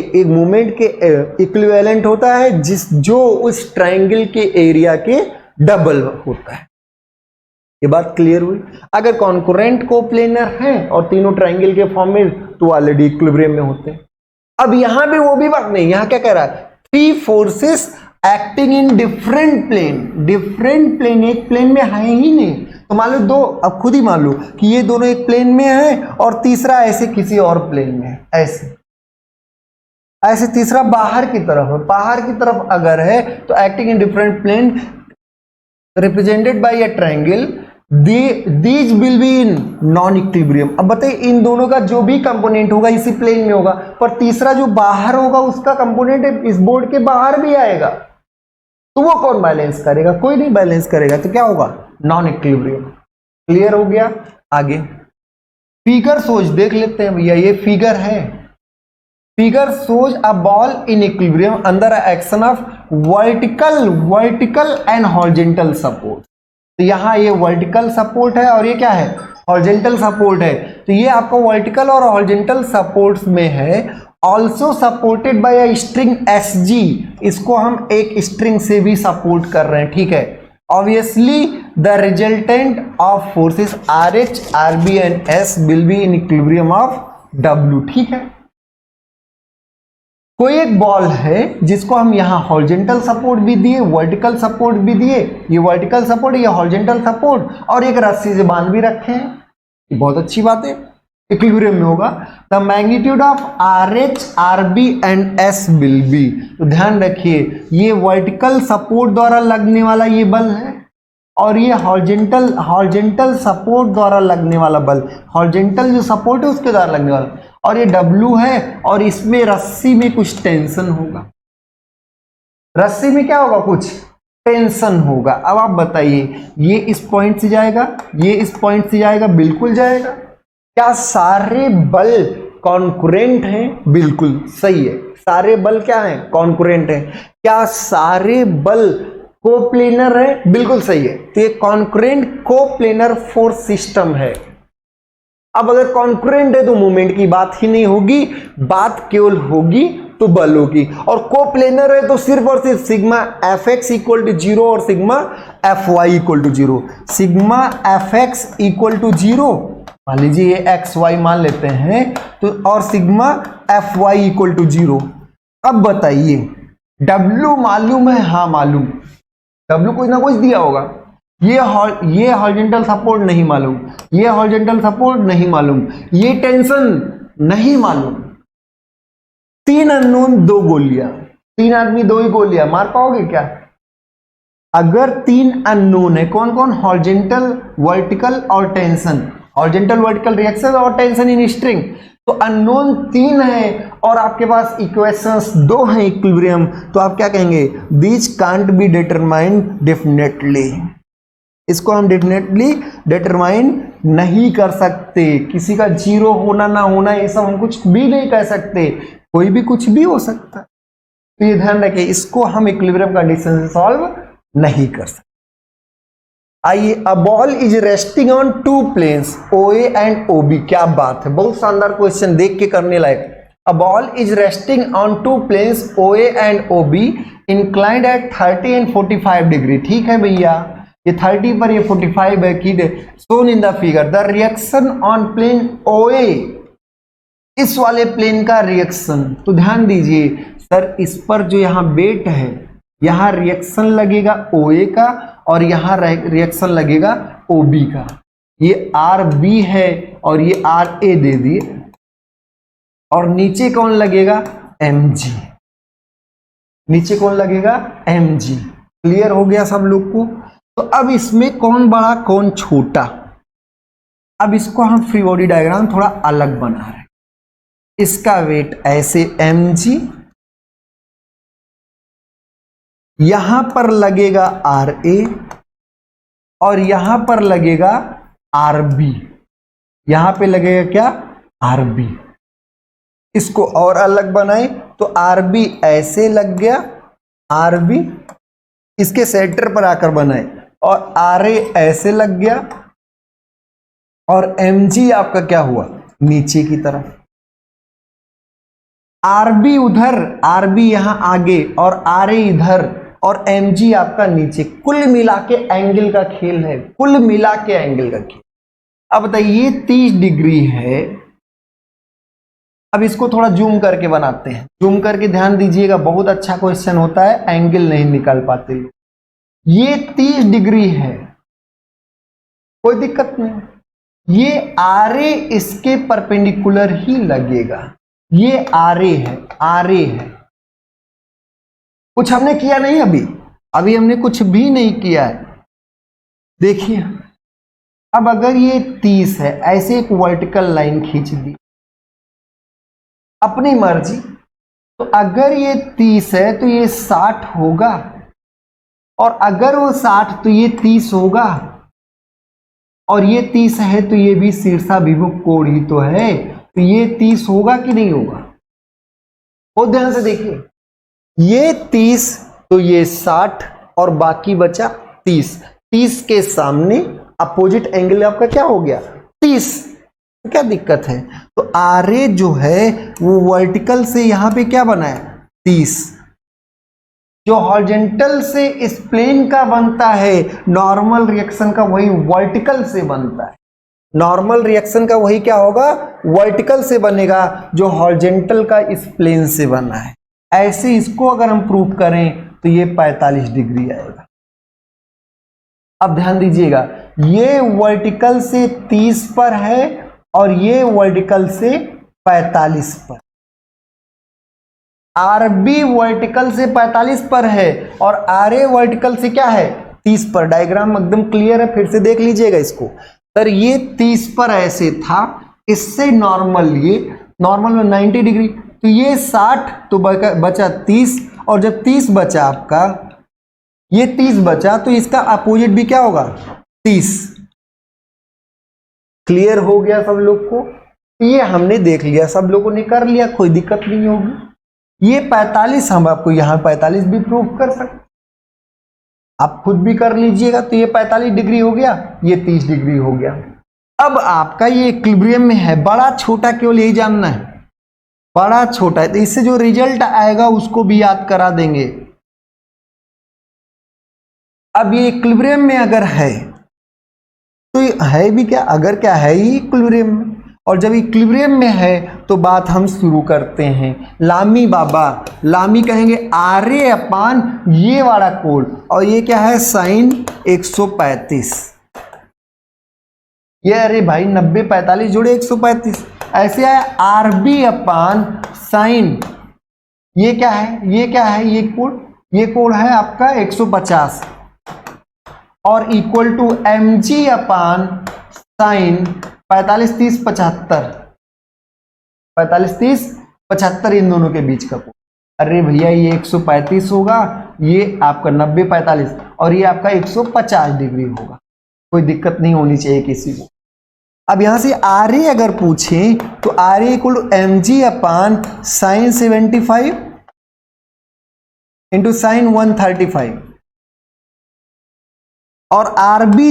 इक्विवेलेंट होता है जो उस ट्रायंगल के एरिया के डबल होता है। ये बात क्लियर हुई। अगर कॉन्करेंट कोप्लेनर हैं और तीनों ट्रायंगल के फॉर्म में तो ऑलरेडी इक्विलिब्रियम में होते हैं। अब यहां भी वो भी बात नहीं, यहां क्या कह रहा है, three forces acting in different plane, एक प्लेन में है ही नहीं। तो मान लो दो, अब खुद ही मान लो कि ये दोनों एक प्लेन में है और तीसरा ऐसे किसी और प्लेन में है, ऐसे तीसरा बाहर की तरफ है, बाहर की तरफ अगर है तो acting in different plane represented by a triangle, these will be in non equilibrium. अब बताइए इन दोनों का जो भी कंपोनेंट होगा इसी प्लेन में होगा, पर तीसरा जो बाहर होगा उसका कंपोनेंट इस बोर्ड के बाहर भी आएगा, तो वो कौन बैलेंस करेगा, कोई नहीं बैलेंस करेगा, तो क्या होगा, नॉन इक्विलिब्रियम। क्लियर हो गया। आगे फिगर सोच देख लेते हैं भैया, ये फिगर है, figure shows a ball in equilibrium under action of vertical and horizontal support। तो यहाँ ये वर्टिकल सपोर्ट है और ये क्या है, हॉरिजॉन्टल सपोर्ट है। तो ये आपको वर्टिकल और हॉरिजॉन्टल सपोर्ट्स में है। Also supported by a string SG, इसको हम एक स्ट्रिंग से भी सपोर्ट कर रहे हैं, ठीक है। Obviously the resultant of forces RH, RB and S will be in equilibrium of W, ठीक है। कोई एक बॉल है जिसको हम यहाँ हॉरिजॉन्टल सपोर्ट भी दिए, वर्टिकल सपोर्ट भी दिए, ये वर्टिकल सपोर्ट, ये हॉरिजॉन्टल सपोर्ट, और एक रस्सी से बांध भी रखे हैं, ये बहुत अच्छी बात है, इक्विलिब्रियम में होगा। The magnitude of RH, RB and S will be, तो ध्यान रखिए ये वर्टिकल सपोर्ट द्वारा लगने वाला ये बल है और ये हॉरिजॉन्टल सपोर्ट द्वारा लगने वाला बल, हॉरिजॉन्टल जो सपोर्ट है उसके द्वारा लगने वाला, और ये W है और इसमें रस्सी में कुछ टेंशन होगा, रस्सी में क्या होगा, कुछ टेंशन होगा। अब आप बताइए ये इस पॉइंट से जाएगा, ये इस पॉइंट से जाएगा, बिल्कुल जाएगा। क्या सारे बल कॉन्करेंट हैं? बिल्कुल सही है, सारे बल क्या हैं, कॉन्करेंट हैं। क्या सारे बल कोप्लेनर है? बिल्कुल सही है। तो ये कॉन्करेंट कोप्लेनर फोर्स सिस्टम है। अब अगर कॉन्करेंट है तो मूवमेंट की बात ही नहीं होगी, बात केवल होगी तो बलों की, और कोप्लेनर है तो सिर्फ और सिर्फ सिग्मा Fx इक्वल टू 0 और sigma Fy equal to 0। Sigma Fx equal to 0, मान लीजिए ये xy मान लेते हैं, तो और सिग्मा Fy इक्वल टू 0। अब बताइए W मालूम है? हाँ मालूम, W कुछ ना कुछ दिया होगा। ये हॉरिजॉन्टल सपोर्ट नहीं मालूम, ये हॉरिजॉन्टल सपोर्ट नहीं मालूम, ये टेंशन नहीं मालूम। तीन अननोन, दो गोलियां, तीन आदमी दो ही गोलियां, मार पाओगे क्या? अगर तीन अननोन है, कौन कौन, हॉरिजॉन्टल, वर्टिकल और टेंशन, हॉरिजॉन्टल वर्टिकल रिएक्शन और टेंशन इन स्ट्रिंग, तो अननोन तीन है और आपके पास इक्वेशंस दो हैं इक्विलिब्रियम, तो आप क्या कहेंगे, these can't be determined definitely. इसको हम डेफिनेटली डिटरमाइन नहीं कर सकते, किसी का जीरो होना ना होना ये सब हम कुछ भी नहीं कह सकते, कोई भी कुछ भी हो सकता है। तो ये ध्यान रखिए, इसको हम इक्विलिब्रियम कंडीशन से सॉल्व नहीं कर सकते। आइए, a ball is resting on two planes OA and OB, क्या बात है, बहुत शानदार क्वेश्चन, देख के करने लायक। A ball is resting on two planes OA and OB inclined at 30 and 45 degree, ठीक है भैया। ये 30 पर, ये 45 है कि shown in the figure the reaction on plane OA, इस वाले प्लेन का रिएक्शन। तो ध्यान दीजिए सर, इस पर जो यहाँ वेट है, यहाँ रिएक्शन लगेगा OA का और यहाँ रिएक्शन लगेगा OB का। ये RB है और ये RA दे दिए, और नीचे कौन लगेगा? MG। नीचे कौन लगेगा? MG। क्लियर हो गया सब लोग को? तो अब इसमें कौन बड़ा कौन छोटा, अब इसको हम फ्री बॉडी डायग्राम थोड़ा अलग बना रहे हैं। इसका वेट ऐसे mg, यहां पर लगेगा RA और यहां पर लगेगा RB। यहां पे लगेगा क्या? RB। इसको और अलग बनाए तो RB ऐसे लग गया, RB इसके सेंटर पर आकर बनाए, और RA ऐसे लग गया, और mg आपका क्या हुआ? नीचे की तरफ। RB उधर, RB यहां आगे और RA इधर, और mg आपका नीचे। कुल मिला के एंगल का खेल है, कुल मिला के एंगल का खेल। अब बताइए 30 डिग्री है। अब इसको थोड़ा जूम करके बनाते हैं। जूम करके ध्यान दीजिएगा, बहुत अच्छा क्वेश्चन होता है, एंगल नहीं निकाल पाते लोग। ये 30 डिग्री है, कोई दिक्कत नहीं। ये RA इसके परपेंडिकुलर ही लगेगा। ये RA है, RA है। कुछ हमने किया नहीं, अभी हमने कुछ भी नहीं किया है। देखिए अब अगर ये 30 है, ऐसे एक वर्टिकल लाइन खींच दी अपनी मर्जी, तो अगर ये 30 है तो ये 60 होगा, और अगर वो 60 तो ये 30 होगा, और ये 30 है तो ये भी शीर्षाभिमुख कोण ही तो है, तो ये 30 होगा कि नहीं होगा? बहुत ध्यान से देखिए, ये 30 तो ये 60 और बाकी बचा 30। 30 के सामने अपोजिट एंगल आपका क्या हो गया? 30। तो क्या दिक्कत है? तो RA जो है वो वर्टिकल से यहां पे क्या बना है? 30। जो हॉरिजॉन्टल से इस प्लेन का बनता है नॉर्मल रिएक्शन का, वही वर्टिकल से बनता है। नॉर्मल रिएक्शन का वही क्या होगा? वर्टिकल से बनेगा, जो हॉरिजॉन्टल का इस प्लेन से बना है। ऐसे इसको अगर हम प्रूव करें तो ये 45 डिग्री आएगा। अब ध्यान दीजिएगा, ये वर्टिकल से 30 पर है और ये वर्टिकल से 45 पर। RB वर्टिकल से 45 पर है और RA वर्टिकल से क्या है? 30 पर। डायग्राम एकदम क्लियर है, फिर से देख लीजिएगा इसको। सर ये 30 पर ऐसे था, इससे नॉर्मल, ये नॉर्मल में 90 डिग्री, तो ये 60 तो बचा 30, और जब 30 बचा आपका, ये 30 बचा, तो इसका अपोजिट भी क्या होगा? 30। क्लियर हो गया सब लोग को? ये हमने देख लिया, सब लोगों ने कर लिया, कोई दिक्कत नहीं होगी। ये 45 हम आपको यहां 45 भी प्रूव कर सकते, आप खुद भी कर लीजिएगा। तो ये 45 डिग्री हो गया, ये 30 डिग्री हो गया। अब आपका ये इक्विलिब्रियम में है, बड़ा छोटा केवल यही जानना है, बड़ा छोटा है। तो इससे जो रिजल्ट आएगा उसको भी याद करा देंगे। अब ये इक्विलिब्रियम में अगर है तो है भी क्या? अगर क्या है ही इक्विलिब्रियम में, और जब इक्विलिब्रियम में है तो बात हम शुरू करते हैं। लामी बाबा, लामी कहेंगे RA अपान ये वाला कोण, और ये क्या है? साइन 135। ये अरे भाई 90 45 जोड़े 135, ऐसे है RB अपान साइन, ये क्या है? ये क्या है? ये कोण, ये कोण है आपका 150, और equal to mg upon sine 45 30 75, 45 30 75, इन दोनों के बीच का कोण। अरे भैया ये 135 होगा, ये आपका 90 45, और ये आपका 150 डिग्री होगा। कोई दिक्कत नहीं होनी चाहिए किसी को। अब यहां से RA अगर पूछें तो RA equal to mg upon sine 75 into sine 135, और RB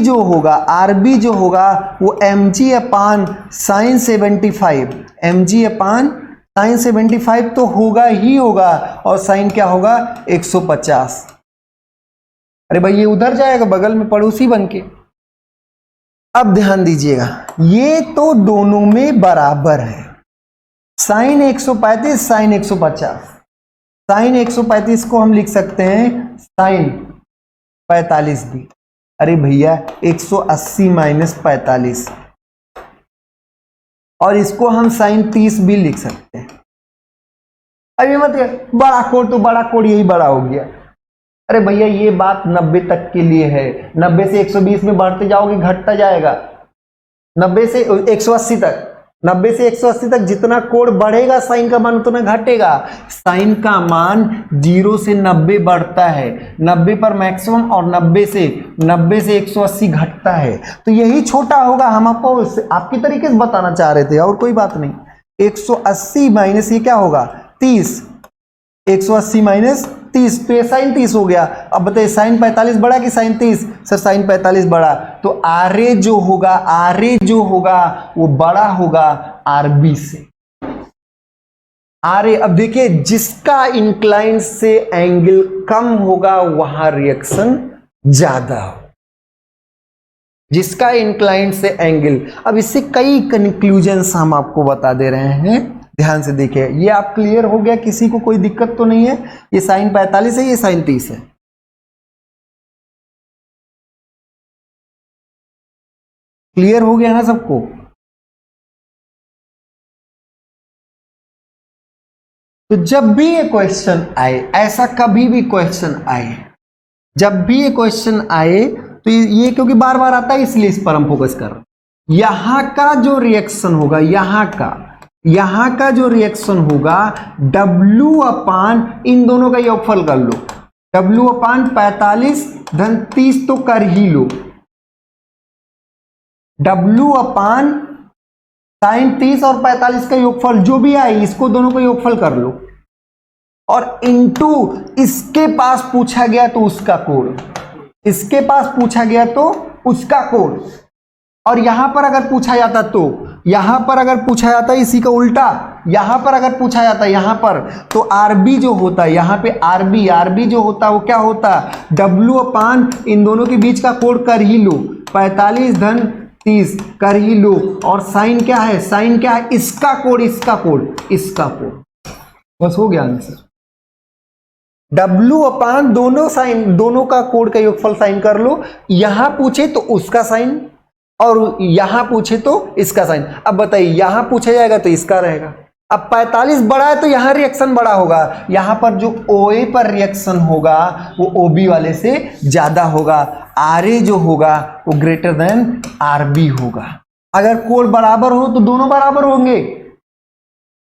जो होगा वो mg upon sine 75, mg upon sine 75 तो होगा ही होगा, और साइन क्या होगा? 150। अरे भाई ये उधर जाएगा बगल में पड़ोसी बन के। अब ध्यान दीजिएगा, ये तो दोनों में बराबर है, साइन 135 साइन 150। साइन 135 को हम लिख सकते हैं साइन 45 भी। अरे भैया 180 माइनस 45, और इसको हम साइन 30 भी लिख सकते हैं। अभी मत बड़ा कोड तो बड़ा कोड यही बड़ा हो गया। अरे भैया ये बात 90 तक के लिए है, 90 से 120 में बढ़ते जाओगे घटता जाएगा, 90 से 180 तक, 90 से 180 तक जितना कोड बढ़ेगा साइन का मान उतना घटेगा। साइन का मान 0 से 90 बढ़ता है, 90 पर मैक्सिमम, और 90 से 180 घटता है। तो यही छोटा होगा, हम आपको आपकी तरीके से बताना चाह रहे थे और कोई बात नहीं। 180 माइनस ये क्या होगा 30, 180 माइनस 30, तो ये साइन 30 हो गया। अब बताइए साइन 45 बड़ा कि साइन 30? सर साइन 45 बड़ा, तो आरए जो होगा, आरए जो होगा वो बड़ा होगा आरबी से। आरए, अब देखिए जिसका इंक्लाइन से एंगल कम होगा वहां रिएक्शन ज्यादा हो, जिसका इंक्लाइन से एंगल। अब इससे कई कंक्लूजन्स हम आपको बता दे रहे हैं, ध्यान से देखिए। ये आप क्लियर हो गया, किसी को कोई दिक्कत तो नहीं है? ये साइन 45 है, ये साइन 30 है। क्लियर हो गया ना सबको? तो जब भी ये क्वेश्चन आए, ऐसा कभी भी क्वेश्चन आए, जब भी ये क्वेश्चन आए तो ये क्योंकि बार बार आता है इसलिए इस पर हम फोकस कर रहे हैं। यहां का जो रिएक्शन होगा, यहां का जो रिएक्शन होगा W अपान इन दोनों का योगफल कर लो, W अपान 45 धन 30 तो कर ही लो, W अपान साइन 30 और 45 का योगफल जो भी आए इसको दोनों का योगफल कर लो, और इनटू इसके पास पूछा गया तो उसका कोड, इसके पास पूछा गया तो उसका कोड। और यहां पर अगर पूछा जाता तो, यहां पर अगर पूछा जाता इसी का उल्टा, यहां पर अगर पूछा जाता यहां पर, तो आरबी जो होता है यहां पे आरबी जो होता वो क्या होता, W अपान इन दोनों के बीच का कोड कर ही लो, 45 धन 30 कर ही लो, और साइन क्या है, साइन क्या है, इसका कोड, इसका कोड, इसका कोड। बस हो गया आंसर। W अपान दोनों साइन, दोनों का कोड का योगफल साइन कर लो, यहां पूछे तो उसका साइन और यहां पूछे तो इसका साइन। अब बताइए यहां पूछा जाएगा तो इसका रहेगा। अब 45 बड़ा है तो यहां रिएक्शन बड़ा होगा, यहां पर जो OA पर रिएक्शन होगा वो OB वाले से ज्यादा होगा, RA जो होगा वो ग्रेटर देन RB होगा। अगर कोड बराबर हो तो दोनों बराबर होंगे।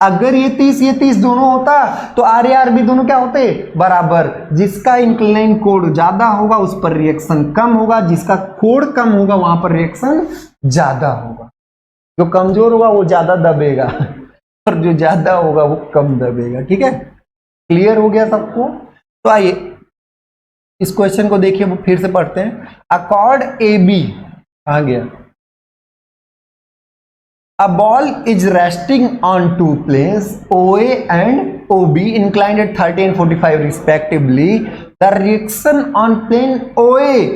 अगर ये 30 दोनों होता तो RA RB दोनों क्या होते, बराबर। जिसका इंक्लाइन कोड ज्यादा होगा उस पर रिएक्शन कम होगा, जिसका कोड कम होगा वहां पर रिएक्शन ज्यादा होगा। जो कमजोर होगा वो ज्यादा दबेगा और जो ज्यादा होगा वो कम दबेगा। ठीक है, क्लियर हो गया सबको? तो आइए इस क्वेश्चन को देखिए, वो फिर से पढ़ते हैं। अकॉर्ड AB, कहां गया? A ball is resting on two planes OA and OB inclined at 30 and 45 respectively. The reaction on plane OA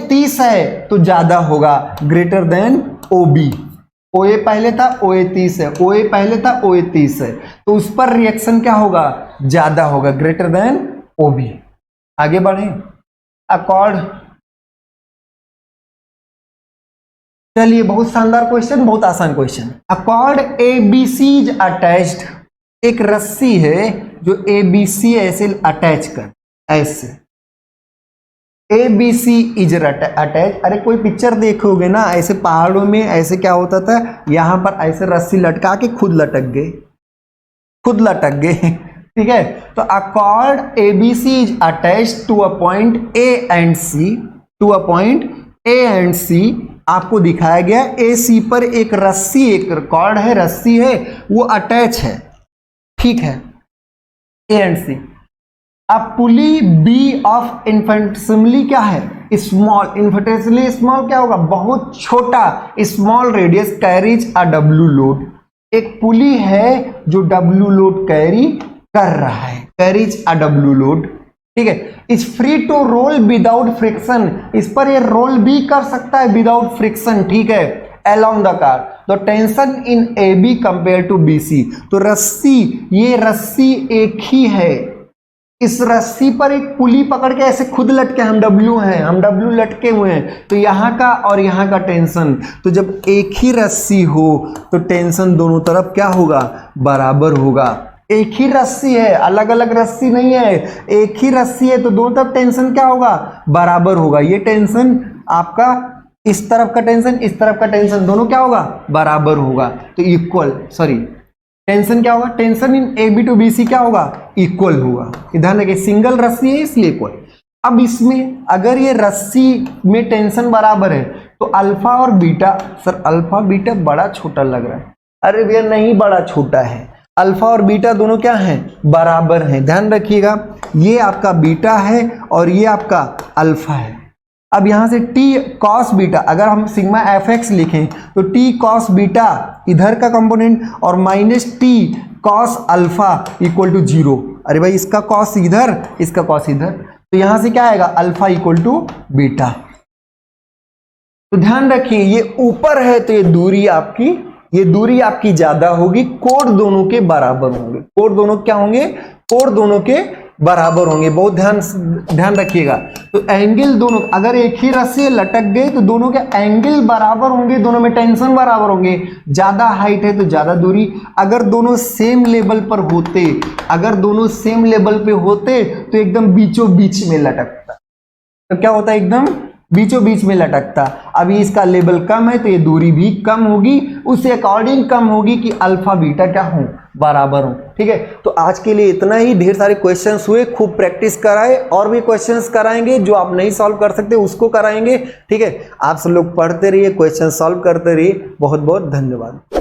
30 है तो ज्यादा होगा, greater than OB। OA पहले था, OA 30 है, OA पहले था, OA 30 है, तो उस पर रिएक्शन क्या होगा, ज्यादा होगा, greater than OB। आगे बढ़े। अकॉर्ड, चलिए बहुत शानदार क्वेश्चन, बहुत आसान question. Accord ABC is attached, एक रस्सी है जो ABC ऐसे अटैच कर, ऐसे ABC इज अटैच। अरे कोई पिक्चर देखोगे ना, ऐसे पहाड़ों में ऐसे क्या होता था, यहां पर ऐसे रस्सी लटका के खुद लटक गए ठीक है। तो a cord ABC is attached to a point A and C, आपको दिखाया गया AC पर एक रस्सी, एक कॉर्ड है, रस्सी है, वो अटैच है, ठीक है, A एंड C। अब पुली B ऑफ इन्फिनिटेसिमली क्या है, स्मॉल, इन्फिनिटेसिमली स्मॉल क्या होगा, बहुत छोटा, small radius carries a W load. एक पुली है जो W लोड कैरी कर रहा है, कैरीज अ W लोड, ठीक है। Is free to roll without friction, इस पर ये रोल भी कर सकता है विदाउट फ्रिक्शन, ठीक है, along the car. The tension in A B compare to B C, तो रस्सी, ये रस्सी एक ही है, इस रस्सी पर एक पुली पकड़ के ऐसे खुद लटके, हम डब्ल्यू हैं, हम डब्ल्यू लटके हुए हैं, तो यहाँ का और यहाँ का टेंशन, तो जब एक ही रस्सी हो तो टेंशन दोनों तरफ क्या होगा, बराबर होगा। एक ही रस्सी है, अलग अलग रस्सी नहीं है, एक ही रस्सी है तो दोनों तरफ टेंशन क्या होगा, बराबर होगा। ये टेंशन आपका, इस तरफ का टेंशन, इस तरफ का टेंशन, दोनों क्या होगा, बराबर होगा, तो इक्वल, सॉरी टेंशन क्या होगा, tension in A B to B C क्या होगा, इक्वल होगा। ध्यान रखिए सिंगल रस्सी है इसलिए इक्वल। अब इसमें अगर ये रस्सी में टेंशन बराबर है तो अल्फा और बीटा, सर अल्फा बीटा बड़ा छोटा लग रहा है, अरे भैया नहीं बड़ा छोटा है, अल्फा और बीटा दोनों क्या हैं, बराबर हैं। ध्यान रखिएगा ये आपका बीटा है और ये आपका अल्फा है। अब यहां से टी कॉस बीटा, अगर हम सिग्मा एफ एक्स लिखें तो टी कॉस बीटा इधर का कंपोनेंट और minus T cos alpha equal to 0। अरे भाई इसका कॉस इधर, इसका कॉस इधर, तो यहां से क्या आएगा, अल्फा इक्वल टू बीटा। तो ध्यान रखिए ये ध्यान है तो ये दूरी आपकी ज्यादा होगी, कोण दोनों के बराबर होंगे, कोण दोनों क्या होंगे, कोण दोनों के बराबर होंगे, बहुत ध्यान रखिएगा। तो एंगल दोनों, अगर एक ही रस्सी लटक गए तो दोनों के एंगल बराबर होंगे, दोनों में टेंशन बराबर होंगे, ज्यादा हाइट है तो ज्यादा दूरी। अगर दोनों सेम लेवल पर होते, अगर दोनों सेम लेवल पे होते तो एकदम बीचों बीच में लटकता, तो क्या होता है, एकदम बीचों बीच में लटकता। अभी इसका लेवल कम है तो ये दूरी भी कम होगी, उससे अकॉर्डिंग कम होगी कि अल्फा बीटा क्या हो, बराबर हो। ठीक है, तो आज के लिए इतना ही। ढेर सारे क्वेश्चंस हुए, खूब प्रैक्टिस कराए, और भी क्वेश्चंस कराएंगे, जो आप नहीं सॉल्व कर सकते उसको कराएंगे। ठीक है, आप सब लोग पढ़ते रहिए, क्वेश्चन सॉल्व करते रहिए। बहुत बहुत धन्यवाद।